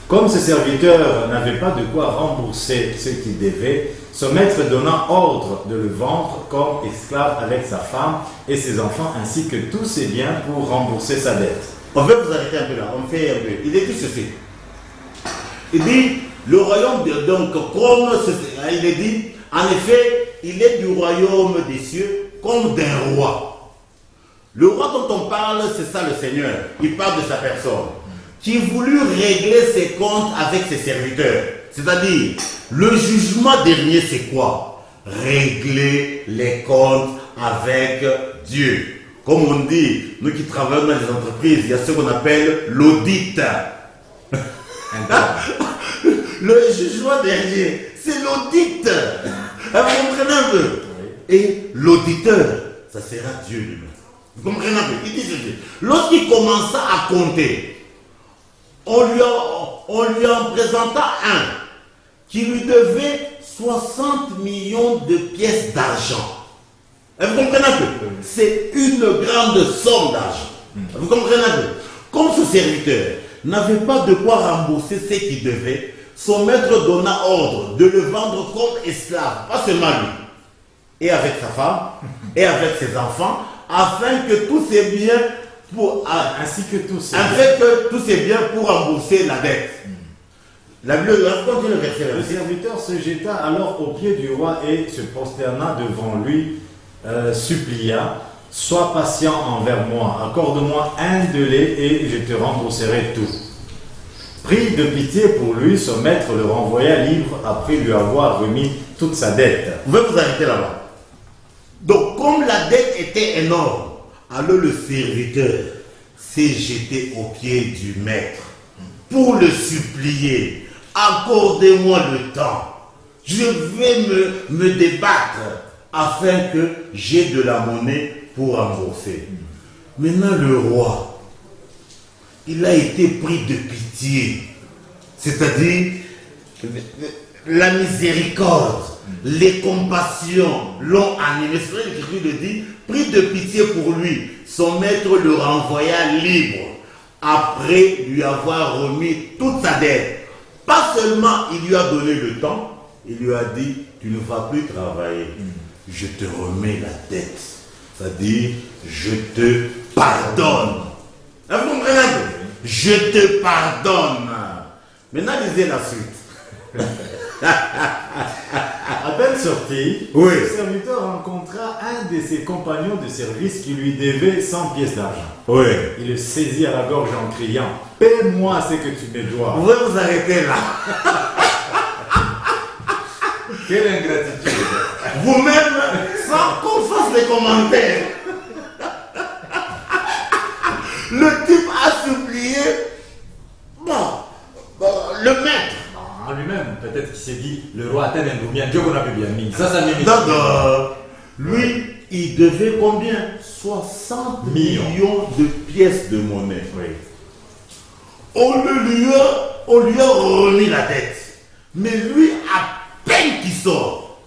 [SPEAKER 2] Comme ses serviteurs n'avaient pas de quoi rembourser ce qu'il devait, son maître donna ordre de le vendre comme esclave avec sa femme et ses enfants ainsi que tous ses biens pour rembourser sa dette.
[SPEAKER 1] On veut vous arrêter un peu là, on fait un peu. Il est dit ceci. Il dit, le royaume, donc, comme il est dit, en effet, il est du royaume des cieux comme d'un roi. Le roi dont on parle, c'est ça le Seigneur. Il parle de sa personne. Qui voulut régler ses comptes avec ses serviteurs. C'est-à-dire, le jugement dernier, c'est quoi? Régler les comptes avec Dieu. Comme on dit, nous qui travaillons dans les entreprises, il y a ce qu'on appelle l'audit. Le jugement dernier, c'est l'audit. Vous comprenez un peu? Et l'auditeur, ça sera Dieu lui-même. Vous comprenez un peu? Il dit ceci. Lorsqu'il commença à compter, on lui en présenta un qui lui devait 60 millions de pièces d'argent. Vous comprenez un peu? C'est une grande somme d'argent. Vous comprenez un peu? Comme ce serviteur n'avait pas de quoi rembourser ce qu'il devait, son maître donna ordre de le vendre comme esclave, pas seulement lui, et avec sa femme, et avec ses enfants, afin que tous ses biens ainsi que tous ces biens pour rembourser la dette. La Bible continue le verset.
[SPEAKER 2] Le serviteur se jeta alors aux pieds du roi et se prosterna devant lui, supplia: sois patient envers moi, accorde-moi un délai et je te rembourserai tout. Pris de pitié pour lui, son maître le renvoya libre après lui avoir remis toute sa dette.
[SPEAKER 1] Vous pouvez vous arrêter là-bas. Donc, comme la dette était énorme, alors le serviteur s'est jeté aux pieds du maître pour le supplier: accordez-moi le temps, je vais me débattre afin que j'ai de la monnaie pour rembourser. Maintenant le roi, il a été pris de pitié, c'est-à-dire la miséricorde, les compassions l'ont animé. C'est vrai que l'Écriture le dit, pris de pitié pour lui, son maître le renvoya libre, après lui avoir remis toute sa dette. Pas seulement il lui a donné le temps, il lui a dit, tu ne vas plus travailler, je te remets la dette. C'est-à-dire, je te pardonne. Vous comprenez un peu? Je te pardonne. Maintenant, lisez la suite.
[SPEAKER 2] À peine sorti,
[SPEAKER 1] Oui.
[SPEAKER 2] le serviteur rencontra un de ses compagnons de service qui lui devait 100 pièces d'argent.
[SPEAKER 1] Oui.
[SPEAKER 2] Il le saisit à la gorge en criant, paie-moi ce que tu me dois.
[SPEAKER 1] Vous pouvez vous arrêter là.
[SPEAKER 2] Quelle ingratitude.
[SPEAKER 1] Vous-même, sans qu'on fasse les commentaires. Le type a supplié, le maître.
[SPEAKER 2] En lui-même, peut-être qu'il s'est dit, le roi Athènes un bien, Dieu qu'on a bien mis. Ça m'imite.
[SPEAKER 1] Donc, lui, il devait combien? 60 millions de pièces de monnaie.
[SPEAKER 2] Oui.
[SPEAKER 1] On lui a remis la dette. Mais lui, à peine qu'il sort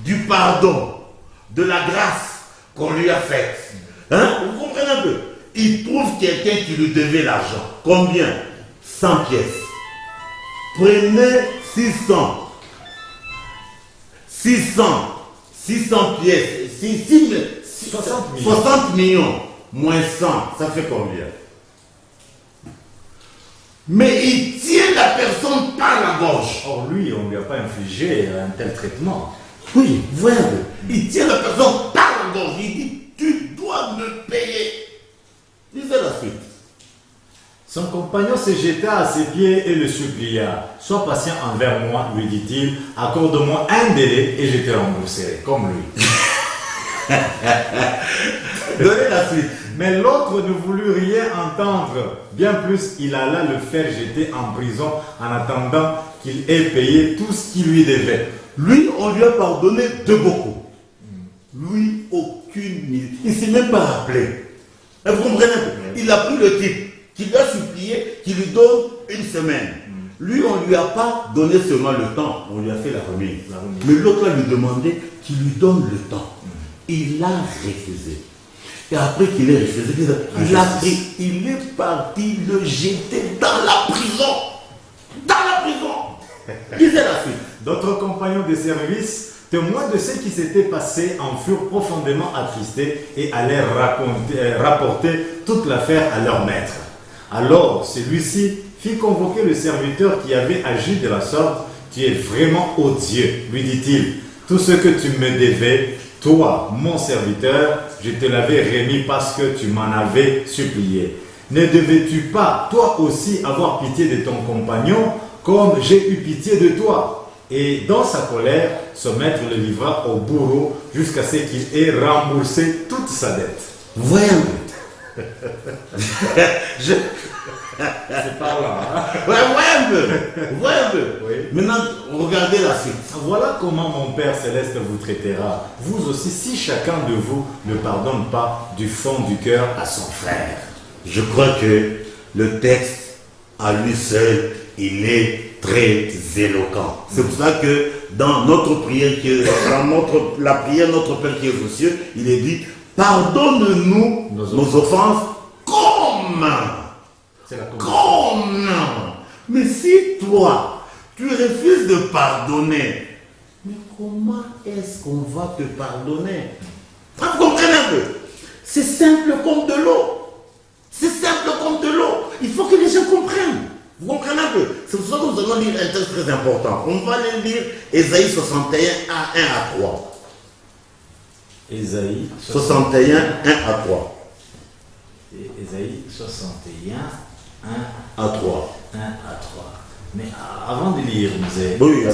[SPEAKER 1] du pardon, de la grâce qu'on lui a faite, hein? Vous comprenez un peu? Il trouve quelqu'un qui lui devait l'argent. Combien? 100 pièces. Prenez 600 pièces. 60 millions. Moins 100, ça fait combien? Mais il tient la personne par la gorge.
[SPEAKER 2] Or lui, on ne lui a pas infligé un tel traitement.
[SPEAKER 1] Oui, voilà. Il tient la personne par la gorge. Il dit, tu dois me payer. Lisez la suite.
[SPEAKER 2] Son compagnon se jeta à ses pieds et le supplia. Sois patient envers moi, lui dit-il. Accorde-moi un délai et je te rembourserai, comme lui.
[SPEAKER 1] Donnez la suite.
[SPEAKER 2] Mais l'autre ne voulut rien entendre. Bien plus, il alla le faire jeter en prison en attendant qu'il ait payé tout ce qu'il lui devait.
[SPEAKER 1] Lui, on lui a pardonné de beaucoup. Lui, aucune idée. Il ne s'est même pas rappelé. Vous comprenez? Il a pris le type qui lui a supplié, qui lui donne une semaine. Lui, on ne lui a pas donné seulement le temps, on lui a fait la remise. Mais l'autre lui demandait qu'il lui donne le temps. Il a refusé. Et après qu'il ait refusé, il est parti le jeter dans la prison. Dans la prison. Lisez la suite.
[SPEAKER 2] D'autres compagnons de service, témoins de ce qui s'était passé, en furent profondément attristés et allèrent rapporter toute l'affaire à leur maître. Alors celui-ci fit convoquer le serviteur qui avait agi de la sorte. Tu es vraiment odieux, lui dit-il. Tout ce que tu me devais, toi, mon serviteur, je te l'avais remis parce que tu m'en avais supplié. Ne devais-tu pas, toi aussi, avoir pitié de ton compagnon, comme j'ai eu pitié de toi? Et dans sa colère, son maître le livra au bourreau jusqu'à ce qu'il ait remboursé toute sa dette.
[SPEAKER 1] Voyons.
[SPEAKER 2] C'est parlant, hein?
[SPEAKER 1] Voyons un peu.
[SPEAKER 2] Oui.
[SPEAKER 1] Maintenant, regardez la suite.
[SPEAKER 2] Voilà comment mon Père Céleste vous traitera. Vous aussi, si chacun de vous ne pardonne pas du fond du cœur à son frère.
[SPEAKER 1] Je crois que le texte, à lui seul, il est très éloquent. C'est pour ça que dans notre prière, la prière Notre Père qui est aux cieux, il est dit, pardonne-nous nos offenses comme. Mais si toi, tu refuses de pardonner, mais comment est-ce qu'on va te pardonner? Vous comprenez un peu? C'est simple comme de l'eau. C'est simple comme de l'eau. Il faut que les gens comprennent. Vous comprenez un peu? C'est pour ça que nous allons lire un texte très important. On va aller lire Ésaïe 61, 1 à 3.
[SPEAKER 2] Ésaïe
[SPEAKER 1] 61, 1 à 3.
[SPEAKER 2] Ésaïe 61, 1
[SPEAKER 1] à 3.
[SPEAKER 2] 1 à 3. Mais avant de lire,
[SPEAKER 1] oui,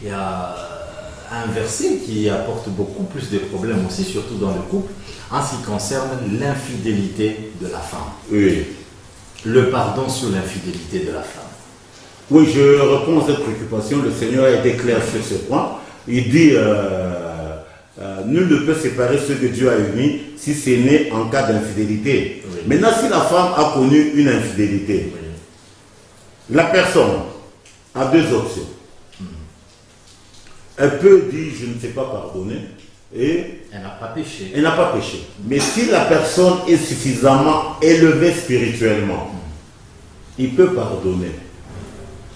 [SPEAKER 2] il y a un verset qui apporte beaucoup plus de problèmes aussi, surtout dans le couple, en ce qui concerne l'infidélité de la femme.
[SPEAKER 1] Oui.
[SPEAKER 2] Le pardon sur l'infidélité de la femme.
[SPEAKER 1] Oui, je réponds à cette préoccupation. Le Seigneur a été clair sur ce point. Il dit nul ne peut séparer ceux que Dieu a unis si c'est né en cas d'infidélité. Oui. Maintenant, si la femme a connu une infidélité, oui, La personne a deux options. Elle peut dire je ne sais pas pardonner et
[SPEAKER 2] elle n'a pas péché.
[SPEAKER 1] Elle n'a pas péché. Mais si la personne est suffisamment élevée spirituellement, il peut pardonner.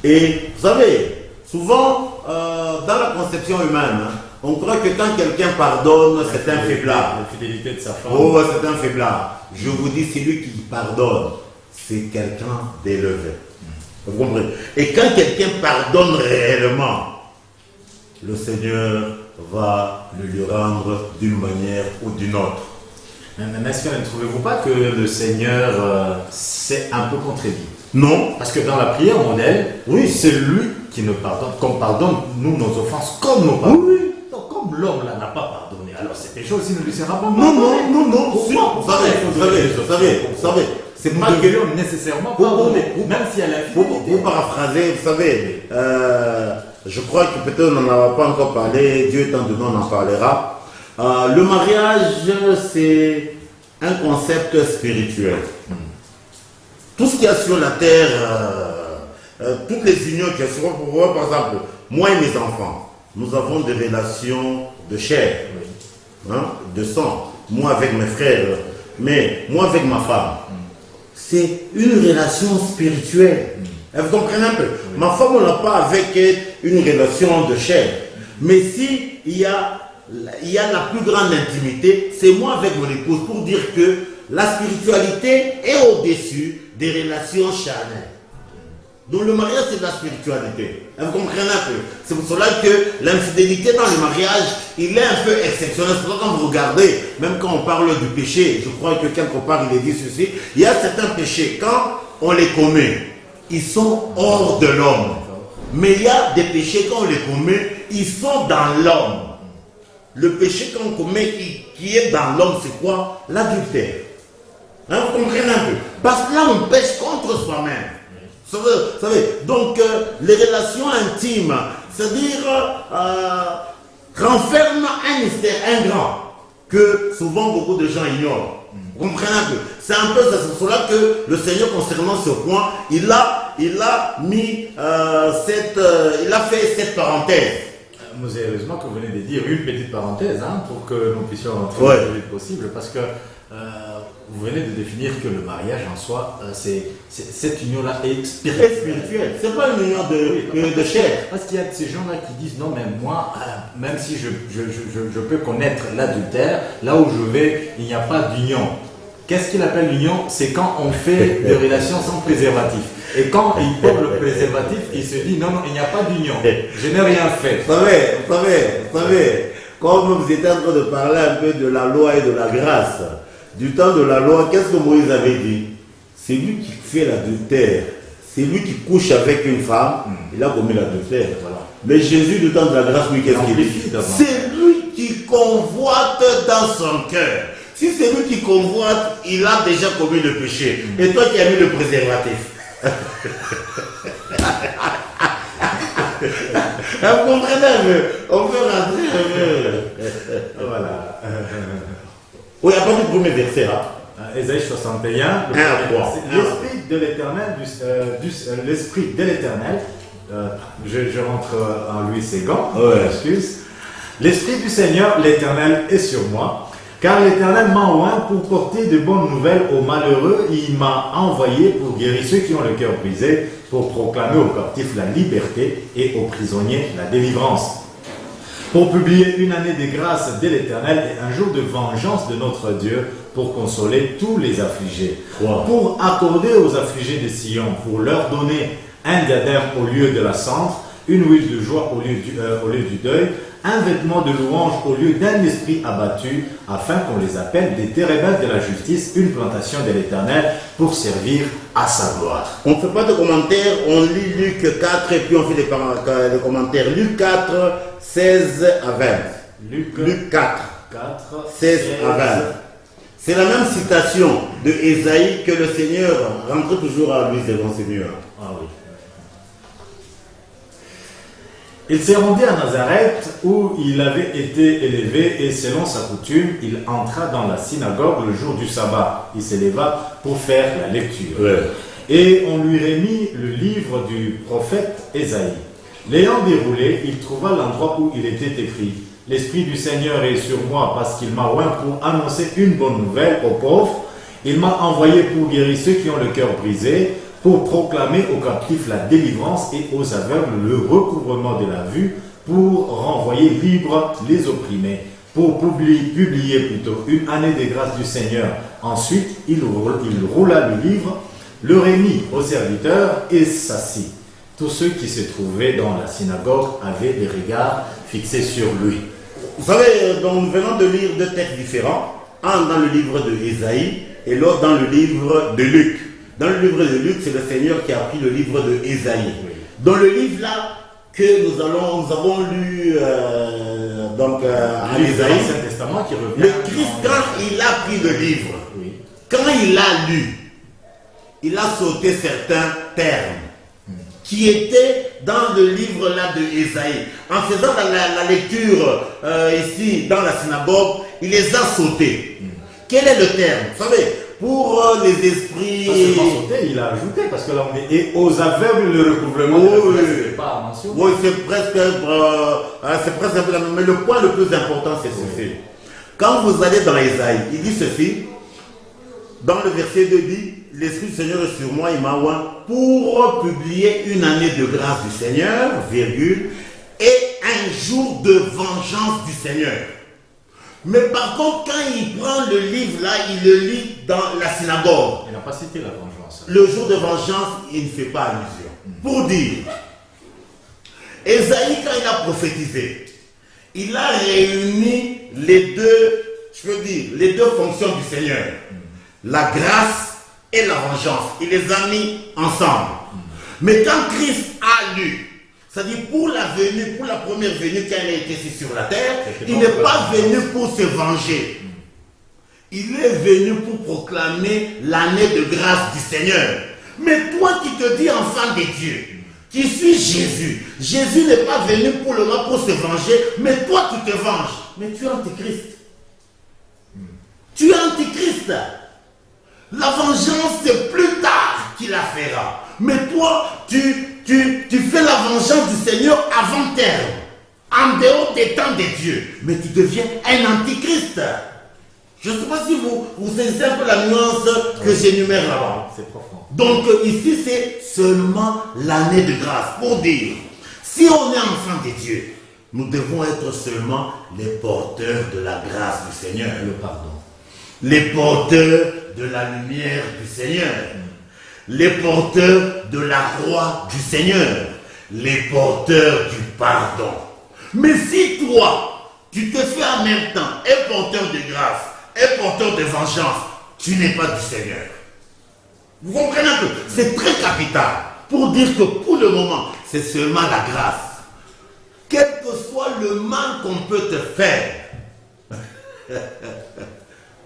[SPEAKER 1] Et vous savez, souvent dans la conception humaine, on croit que quand quelqu'un pardonne, c'est un faiblard.
[SPEAKER 2] La fidélité de sa femme.
[SPEAKER 1] Oh, c'est un faiblard. Je vous dis, c'est lui qui pardonne. C'est quelqu'un d'élevé. Vous comprenez? Et quand quelqu'un pardonne réellement, le Seigneur va le lui rendre d'une manière ou d'une autre.
[SPEAKER 2] Mais est-ce que ne trouvez-vous pas que le Seigneur s'est un peu contredit?
[SPEAKER 1] Non.
[SPEAKER 2] Parce que dans la prière modèle, oui, c'est lui qui nous pardonne, qu'on pardonne nous nos offenses comme nous pardonnons.
[SPEAKER 1] Oui.
[SPEAKER 2] Donc comme l'homme là n'a pas pardonné, alors ces péchés aussi ne lui sera pas
[SPEAKER 1] Non.
[SPEAKER 2] Pourquoi?
[SPEAKER 1] Vous savez, c'est
[SPEAKER 2] Nous
[SPEAKER 1] pas que
[SPEAKER 2] devions nécessairement pardonner, même si elle a fidélité.
[SPEAKER 1] Pour paraphraser, vous savez, je crois que peut-être on n'en a pas encore parlé, Dieu étant donné, on en parlera. Le mariage, c'est un concept spirituel. Tout ce qu'il y a sur la terre, toutes les unions qu'il y a sur pour voir, par exemple, moi et mes enfants, nous avons des relations de chair, de sang. Moi avec mes frères, mais moi avec ma femme. C'est une relation spirituelle. Vous comprenez un peu? Ma femme, on n'a pas avec une relation de chair. Mais si il y a la plus grande intimité, c'est moi avec mon épouse, pour dire que la spiritualité est au-dessus des relations charnelles. Donc le mariage, c'est de la spiritualité. Vous comprenez un peu? C'est pour cela que l'infidélité dans le mariage, il est un peu exceptionnel. C'est pour ça que quand vous regardez, même quand on parle du péché, je crois que quelque part il est dit ceci, il y a certains péchés, quand on les commet, ils sont hors de l'homme. Mais il y a des péchés, quand on les commet, ils sont dans l'homme. Le péché qu'on commet qui est dans l'homme, c'est quoi? L'adultère. Vous comprenez un peu? Parce que là, on pêche contre soi-même. Vous savez, donc les relations intimes, c'est-à-dire renferment un mystère, un grand, que souvent beaucoup de gens ignorent. Vous comprenez un peu? C'est un peu ça, c'est pour cela que le Seigneur, concernant ce point, il a fait cette parenthèse.
[SPEAKER 2] Mais heureusement que vous venez de dire une petite parenthèse, pour que nous puissions rentrer le plus vite possible, parce que vous venez de définir que le mariage en soi, cette union-là est spirituelle.
[SPEAKER 1] C'est pas une union de chair.
[SPEAKER 2] Parce qu'il y a ces gens-là qui disent non, mais moi, même si je peux connaître l'adultère, là où je vais, il n'y a pas d'union. Qu'est-ce qu'il appelle l'union? C'est quand on fait des relations sans préservatif. Et quand il porte le préservatif, il se dit non, il n'y a pas d'union. Je n'ai rien fait.
[SPEAKER 1] Vous savez, comme vous étiez en train de parler un peu de la loi et de la grâce, du temps de la loi, qu'est-ce que Moïse avait dit? C'est lui qui fait l'adultère. C'est lui qui couche avec une femme, il a commis l'adultère. Voilà. Mais Jésus, du temps de la grâce, lui, qu'est-ce qu'il dit? C'est lui qui convoite dans son cœur. Si c'est lui qui convoite, il a déjà commis le péché. Et toi qui as mis le préservatif. Vous comprenez un peu? On peut rentrer un peu.
[SPEAKER 2] Voilà.
[SPEAKER 1] Oui, à partir du premier verset.
[SPEAKER 2] Ésaïe 61. L'esprit de l'éternel, l'esprit de l'éternel, je rentre en lui ses gants, excuse. L'esprit du Seigneur, l'éternel, est sur moi. Car l'Éternel m'a oint pour porter de bonnes nouvelles aux malheureux. Il m'a envoyé pour guérir ceux qui ont le cœur brisé, pour proclamer aux captifs la liberté et aux prisonniers la délivrance. Pour publier une année de grâce de l'Éternel et un jour de vengeance de notre Dieu, pour consoler tous les affligés. Wow. Pour accorder aux affligés de Sion, pour leur donner un diadème au lieu de la cendre, une huile de joie au lieu du deuil, un vêtement de louange au lieu d'un esprit abattu, afin qu'on les appelle des térébintes de la justice, une plantation de l'Éternel pour servir à sa gloire.
[SPEAKER 1] On ne fait pas de commentaires, on lit Luc 4 et puis on fait des commentaires. Luc 4, 16 à 20. Luc 4, 16 à 20. C'est la même citation de Ésaïe que le Seigneur rentre toujours à lui, devant Seigneur.
[SPEAKER 2] Ah oui. Il s'est rendu à Nazareth où il avait été élevé et selon sa coutume, il entra dans la synagogue le jour du sabbat. Il s'éleva pour faire la lecture.
[SPEAKER 1] Ouais.
[SPEAKER 2] Et on lui remit le livre du prophète Ésaïe. L'ayant déroulé, il trouva l'endroit où il était écrit « L'Esprit du Seigneur est sur moi parce qu'il m'a oint pour annoncer une bonne nouvelle aux pauvres. Il m'a envoyé pour guérir ceux qui ont le cœur brisé, pour proclamer aux captifs la délivrance et aux aveugles le recouvrement de la vue, pour renvoyer libres les opprimés, pour publier plutôt une année de grâce du Seigneur. » Ensuite, il roula le livre, le remit aux serviteurs et s'assit. Tous ceux qui se trouvaient dans la synagogue avaient des regards fixés sur lui.
[SPEAKER 1] Vous savez, donc, nous venons de lire deux textes différents, un dans le livre de Ésaïe et l'autre dans le livre de Luc. Dans le livre de Luc, c'est le Seigneur qui a pris le livre de Ésaïe. Dans le livre là que nous avons lu en Ésaïe,
[SPEAKER 2] Testament qui revient.
[SPEAKER 1] le Christ, quand il a pris le livre, quand il a lu, il a sauté certains termes qui étaient dans le livre là de Ésaïe. En faisant la lecture ici dans la synagogue, il les a sautés. Quel est le terme? Vous savez, pour les esprits...
[SPEAKER 2] Pas seulement sauté, il a ajouté, parce que là on est... Et aux aveugles le recouvrement, c'est pas mentionné.
[SPEAKER 1] Oui, c'est presque un peu la même. Mais le point le plus important, c'est ceci. Quand vous allez dans Ésaïe, il dit ceci. Dans le verset 2 dit, l'Esprit du Seigneur est sur moi, il m'a oint pour publier une année de grâce du Seigneur, virgule, et un jour de vengeance du Seigneur. Mais par contre, quand il prend le livre là, il le lit dans la synagogue.
[SPEAKER 2] Il n'a pas cité la vengeance.
[SPEAKER 1] Le jour de vengeance, il ne fait pas allusion. Pour dire, Ésaïe, quand il a prophétisé, il a réuni les deux fonctions du Seigneur. La grâce et la vengeance. Il les a mis ensemble. Mais quand Christ a lu, c'est-à-dire pour la première venue quand il a été ici sur la terre, il n'est pas venu pour se venger. Il est venu pour proclamer l'année de grâce du Seigneur. Mais toi qui te dis enfant de Dieu, qui suis Jésus, Jésus n'est pas venu pour le moment pour se venger, mais toi tu te venges. Mais tu es antichrist. Tu es antichrist. La vengeance, c'est plus tard qu'il la fera. Mais toi, tu fais la vengeance du Seigneur avant terme, en dehors des temps de Dieu. Mais tu deviens un antichrist. Je ne sais pas si vous saisissez un peu la nuance que j'énumère là-bas.
[SPEAKER 2] C'est profond.
[SPEAKER 1] Donc ici, c'est seulement l'année de grâce. Pour dire, si on est enfant de Dieu, nous devons être seulement les porteurs de la grâce du Seigneur.
[SPEAKER 2] Le pardon.
[SPEAKER 1] Les porteurs de la lumière du Seigneur, les porteurs de la croix du Seigneur, les porteurs du pardon. Mais si toi, tu te fais en même temps un porteur de grâce, un porteur de vengeance, tu n'es pas du Seigneur. Vous comprenez un peu? C'est très capital pour dire que pour le moment, c'est seulement la grâce. Quel que soit le mal qu'on peut te faire,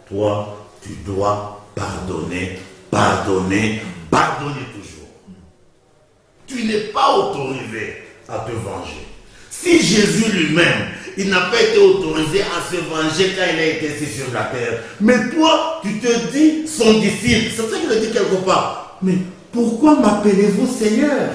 [SPEAKER 1] toi, tu dois pardonner, pardonner, pardonner toujours. Tu n'es pas autorisé à te venger. Si Jésus lui-même, il n'a pas été autorisé à se venger quand il a été ici sur la terre, mais toi, tu te dis son disciple. C'est ça qu'il a dit quelque part. Mais pourquoi m'appelez-vous Seigneur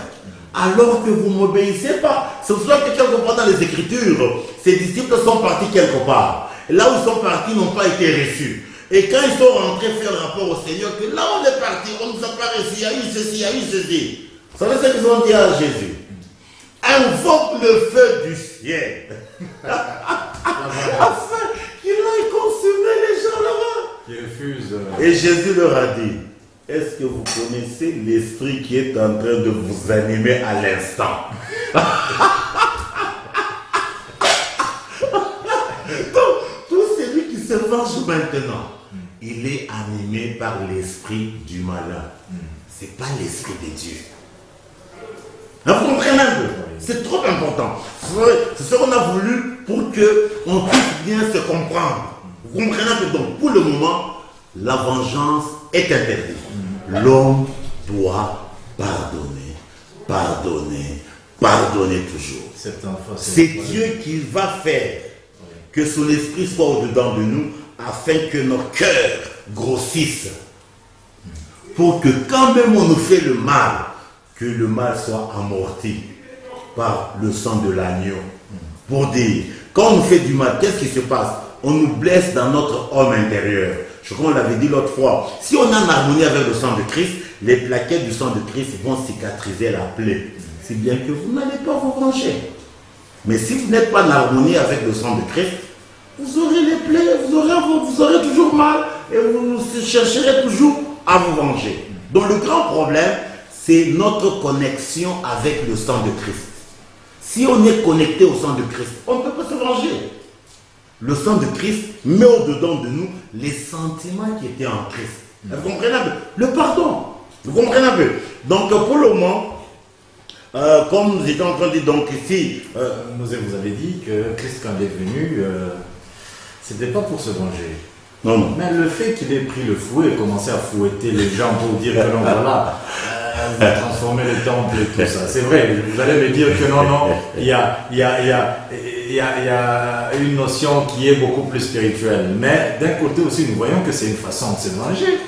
[SPEAKER 1] alors que vous ne m'obéissez pas? C'est pour cela que quelque part dans les Écritures, ses disciples sont partis quelque part. Et là où ils sont partis, n'ont pas été reçus. Et quand ils sont rentrés faire le rapport au Seigneur, que là on est parti, on ne nous a pas reçus, il y a eu ceci, il y a eu ceci. Vous savez ce qu'ils ont dit à Jésus? Invoque le feu du ciel. Afin qu'il aille consumer les gens là-bas.
[SPEAKER 2] Qui refuse.
[SPEAKER 1] Et Jésus leur a dit, est-ce que vous connaissez l'esprit qui est en train de vous animer à l'instant? Donc, tout celui qui se venge maintenant, il est animé par l'esprit du malin. Ce n'est pas l'esprit de Dieu. Vous comprenez un peu? C'est trop important. C'est ce qu'on a voulu pour qu'on puisse bien se comprendre. Vous comprenez un peu? Donc, pour le moment, la vengeance est interdite. L'homme doit pardonner, pardonner, pardonner toujours. C'est Dieu qui va faire que son esprit soit au-dedans de nous afin que nos cœurs grossissent pour que quand même on nous fait le mal, que le mal soit amorti par le sang de l'agneau. Pour dire, quand on nous fait du mal, qu'est-ce qui se passe? On nous blesse dans notre homme intérieur. Je crois qu'on l'avait dit l'autre fois. Si on est en harmonie avec le sang de Christ, les plaquettes du sang de Christ vont cicatriser la plaie. Si bien que vous n'allez pas vous venger. Mais si vous n'êtes pas en harmonie avec le sang de Christ, vous aurez les plaies, vous aurez toujours mal et vous chercherez toujours à vous venger. Donc le grand problème, c'est notre connexion avec le sang de Christ. Si on est connecté au sang de Christ, on ne peut pas se venger. Le sang de Christ met au-dedans de nous les sentiments qui étaient en Christ. Vous comprenez un peu? Le pardon. Vous comprenez un peu? Donc pour le moment, comme nous étions en train de dire, donc ici...
[SPEAKER 2] vous avez dit que Christ, quand il est venu, c'était pas pour se venger.
[SPEAKER 1] Non, non.
[SPEAKER 2] Mais le fait qu'il ait pris le fouet et commencé à fouetter les gens pour dire que non, voilà, vous transformez le temple et tout ça. C'est vrai, vous allez me dire que non, il y a une notion qui est beaucoup plus spirituelle. Mais d'un côté aussi, nous voyons que c'est une façon de se venger.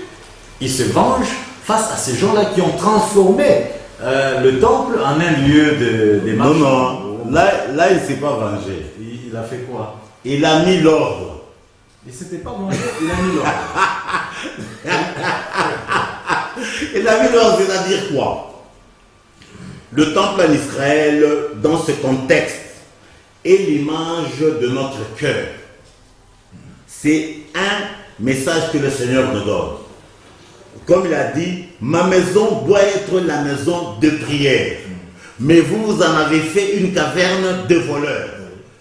[SPEAKER 2] Il se venge face à ces gens-là qui ont transformé le temple en un lieu des marchands.
[SPEAKER 1] Non, non, là il ne s'est pas vengé.
[SPEAKER 2] Il a fait quoi?
[SPEAKER 1] Il a mis l'ordre.
[SPEAKER 2] Il ne s'était pas vengé, il a mis l'ordre.
[SPEAKER 1] Il a mis l'ordre, c'est-à-dire quoi? Le temple en Israël, dans ce contexte, est l'image de notre cœur. C'est un message que le Seigneur nous donne. Comme il a dit, ma maison doit être la maison de prière. Mais vous en avez fait une caverne de voleurs.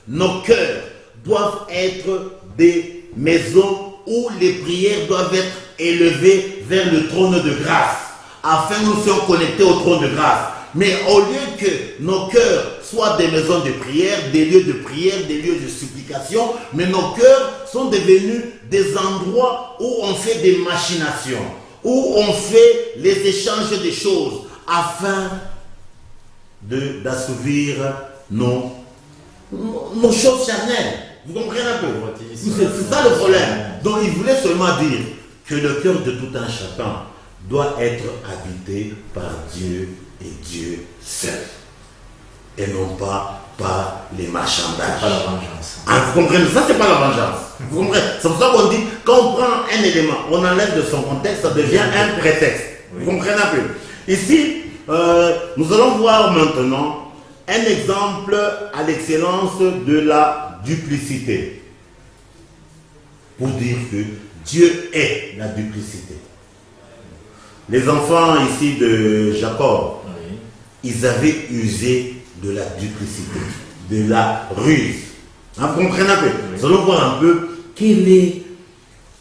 [SPEAKER 1] Nos cœurs doivent être des maisons où les prières doivent être élevées vers le trône de grâce, afin que nous soyons connectés au trône de grâce. Mais au lieu que nos cœurs soient des maisons de prière, des lieux de prière, des lieux de supplication, mais nos cœurs sont devenus des endroits où on fait des machinations, où on fait les échanges des choses, afin d'assouvir nos choses charnelles. Vous comprenez un peu? C'est ça le problème. Donc il voulait seulement dire que le cœur de tout un chacun doit être habité par Dieu et Dieu seul. Et non pas par les marchandages.
[SPEAKER 2] Pas la vengeance.
[SPEAKER 1] Vous comprenez? Ça, c'est pas la vengeance. Vous comprenez? C'est pour ça qu'on dit, quand on prend un élément, on enlève de son contexte, ça devient un prétexte. Oui. Vous comprenez un peu? Ici, nous allons voir maintenant un exemple à l'excellence de la duplicité. Pour dire que Dieu est la duplicité. Les enfants ici de Jacob, oui, ils avaient usé de la duplicité, de la ruse. Vous comprenez un peu? Oui. Nous allons voir un peu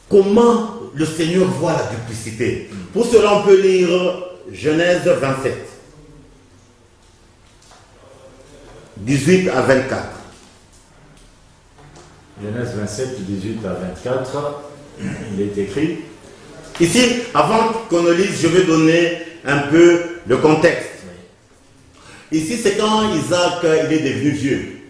[SPEAKER 1] comment le Seigneur voit la duplicité. Pour cela, on peut lire Genèse 27. 18 à 24.
[SPEAKER 2] Genèse 27, 18 à 24, il est écrit.
[SPEAKER 1] Ici, avant qu'on le lise, je vais donner un peu le contexte. Oui. Ici, c'est quand Isaac il est devenu vieux.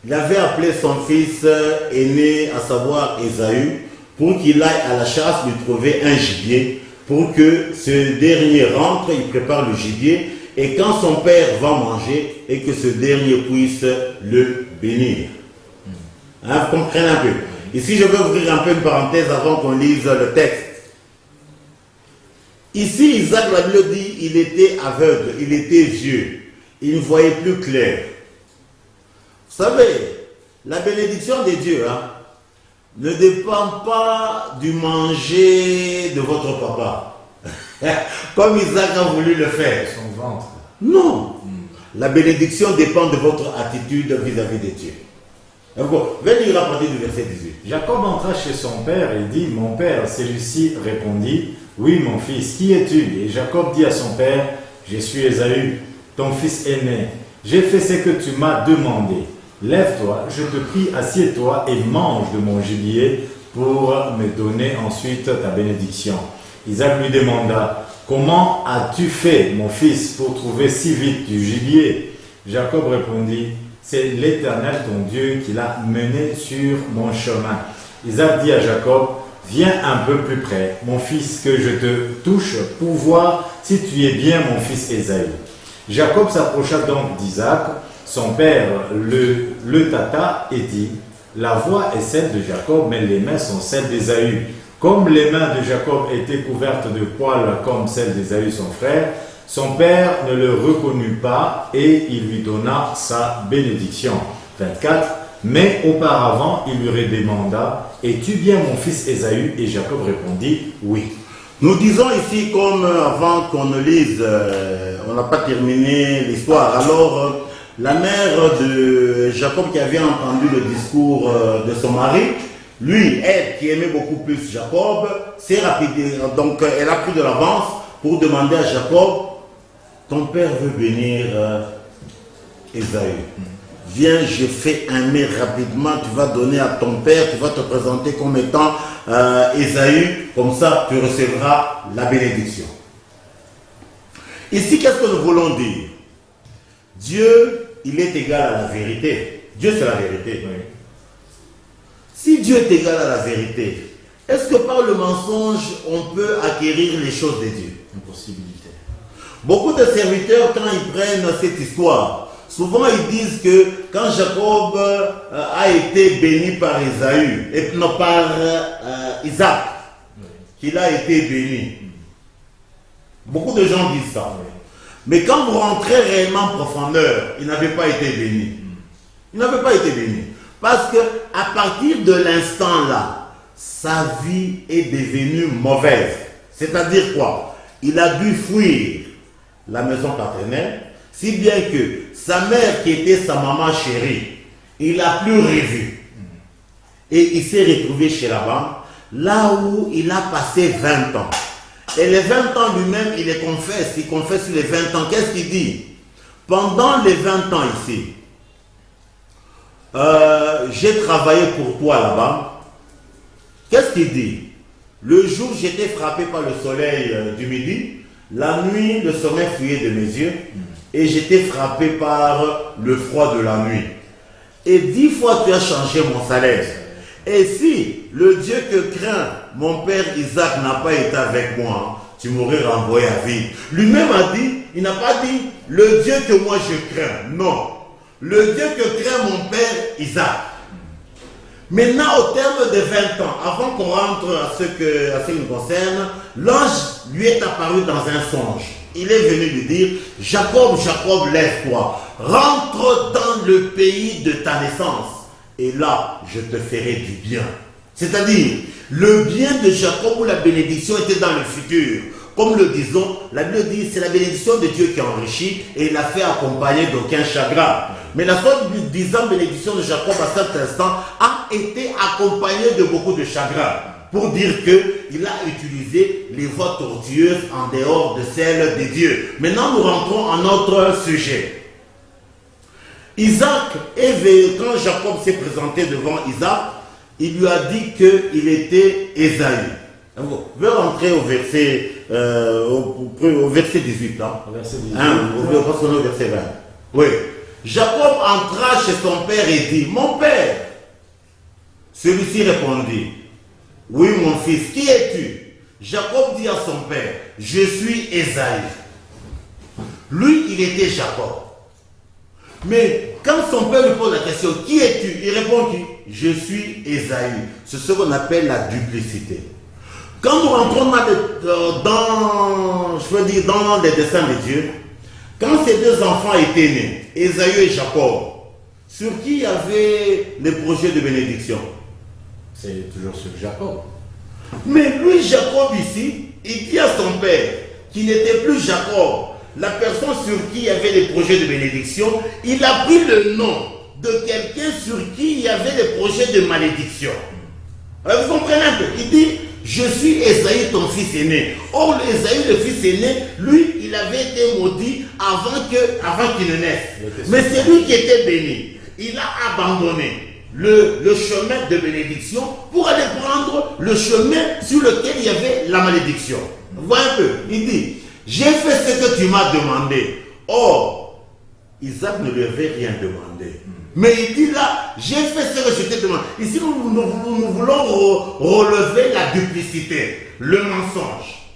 [SPEAKER 1] Il avait appelé son fils aîné, à savoir Ésaü, pour qu'il aille à la chasse lui trouver un gibier, pour que ce dernier rentre, il prépare le gibier, et quand son père va manger, et que ce dernier puisse le bénir. Vous comprenez un peu? Ici, je vais ouvrir un peu une parenthèse avant qu'on lise le texte. Ici, Isaac, la Bible dit, il était aveugle, il était vieux, il ne voyait plus clair. Vous savez, la bénédiction de Dieu ne dépend pas du manger de votre papa, comme Isaac a voulu le faire.
[SPEAKER 2] Son ventre.
[SPEAKER 1] Non, la bénédiction dépend de votre attitude vis-à-vis de Dieu. Venez lire à partir du verset 18.
[SPEAKER 2] Jacob entra chez son père et dit, mon père. Celui-ci répondit, oui mon fils, qui es-tu? Et Jacob dit à son père, je suis Ésaü, ton fils aîné. J'ai fait ce que tu m'as demandé. Lève-toi, je te prie, assieds-toi et mange de mon gibier pour me donner ensuite ta bénédiction. Isaac lui demanda, comment as-tu fait, mon fils, pour trouver si vite du gibier? Jacob répondit, c'est l'Éternel ton Dieu qui l'a mené sur mon chemin. Isaac dit à Jacob, viens un peu plus près, mon fils, que je te touche pour voir si tu es bien mon fils Ésaü. Jacob s'approcha donc d'Isaac, son père le tâta et dit, la voix est celle de Jacob, mais les mains sont celles d'Ésaü. Comme les mains de Jacob étaient couvertes de poils comme celles d'Ésaü son frère, son père ne le reconnut pas et il lui donna sa bénédiction. 24. Mais auparavant, il lui redemanda, es-tu bien mon fils Ésaü? Et Jacob répondit, oui.
[SPEAKER 1] Nous disons ici, comme avant qu'on ne lise, on n'a pas terminé l'histoire. Alors, la mère de Jacob qui avait entendu le discours de son mari, lui, elle qui aimait beaucoup plus Jacob, s'est rapide. Donc, elle a pris de l'avance pour demander à Jacob, ton père veut bénir Ésaü. Viens, je fais un mets rapidement, tu vas donner à ton père, tu vas te présenter comme étant Ésaü, comme ça tu recevras la bénédiction. Ici, qu'est-ce que nous voulons dire? Dieu, il est égal à la vérité. Dieu, c'est la vérité.
[SPEAKER 2] Oui.
[SPEAKER 1] Si Dieu est égal à la vérité, est-ce que par le mensonge, on peut acquérir les choses de Dieu?
[SPEAKER 2] Impossibilité.
[SPEAKER 1] Beaucoup de serviteurs, quand ils prennent cette histoire, souvent ils disent que quand Jacob a été béni par Ésaü, et non par Isaac, qu'il a été béni. Beaucoup de gens disent ça. Mais quand vous rentrez réellement en profondeur, il n'avait pas été béni. Il n'avait pas été béni. Parce que à partir de l'instant là, sa vie est devenue mauvaise. C'est-à-dire quoi? Il a dû fuir la maison paternelle, si bien que sa mère qui était sa maman chérie, il l'a plus revue. Et il s'est retrouvé chez Laban, là où il a passé 20 ans. Et les 20 ans lui-même, il confesse les 20 ans. Qu'est-ce qu'il dit? Pendant les 20 ans ici, j'ai travaillé pour toi là-bas. Qu'est-ce qu'il dit? Le jour, j'étais frappé par le soleil du midi. La nuit, le sommeil fuyait de mes yeux. Et j'étais frappé par le froid de la nuit. Et 10 fois, tu as changé mon salaire. Et si le Dieu que craint mon père Isaac n'a pas été avec moi, tu m'aurais renvoyé à vide. Lui-même a dit, il n'a pas dit le Dieu que moi je crains. Non. Le Dieu que craint mon père Isaac. Maintenant, au terme de 20 ans, avant qu'on rentre à ce qui nous concerne, l'ange lui est apparu dans un songe. Il est venu lui dire, Jacob, Jacob, lève-toi, rentre dans le pays de ta naissance, et là, je te ferai du bien. C'est-à-dire, le bien de Jacob ou la bénédiction était dans le futur. Comme le disons, la Bible dit, c'est la bénédiction de Dieu qui enrichit et il l'a fait accompagner d'aucun chagrin. Mais la sorte disant bénédiction de Jacob à cet instant a été accompagnée de beaucoup de chagrin. Pour dire qu'il a utilisé les voies tortueuses en dehors de celles de Dieu. Maintenant, nous rentrons à notre sujet. Isaac, quand Jacob s'est présenté devant Isaac, il lui a dit qu'il était Ésaü. Je vais rentrer au verset, au verset 18. Hein.
[SPEAKER 2] Au verset 18.
[SPEAKER 1] Parce qu'on est au verset 20. Oui. Jacob entra chez son père et dit, mon père. Celui-ci répondit, oui mon fils, qui es-tu? Jacob dit à son père, je suis Ésaü. Lui, il était Jacob. Mais quand son père lui pose la question, qui es-tu? Il répond, je suis Ésaü. C'est ce qu'on appelle la duplicité. Quand nous rentrons dans les desseins de Dieu, quand ces deux enfants étaient nés, Ésaü et Jacob, sur qui il y avait les projets de bénédiction?
[SPEAKER 2] C'est toujours sur Jacob.
[SPEAKER 1] Mais lui, Jacob ici, il dit à son père, qui n'était plus Jacob, la personne sur qui il y avait les projets de bénédiction, il a pris le nom de quelqu'un sur qui il y avait les projets de malédiction. Alors, vous comprenez un peu? Il dit, je suis Ésaü, ton fils aîné. Or, Ésaü, le fils aîné, lui, il avait été maudit avant qu'il ne naisse. Mais c'est lui qui était béni. Il a abandonné le chemin de bénédiction pour aller prendre le chemin sur lequel il y avait la malédiction. Vous voyez un peu? Il dit, j'ai fait ce que tu m'as demandé. Or, Isaac ne lui avait rien demandé. Mais il dit là, j'ai fait ce que je t'ai demandé. Ici, nous voulons relever la duplicité, le mensonge.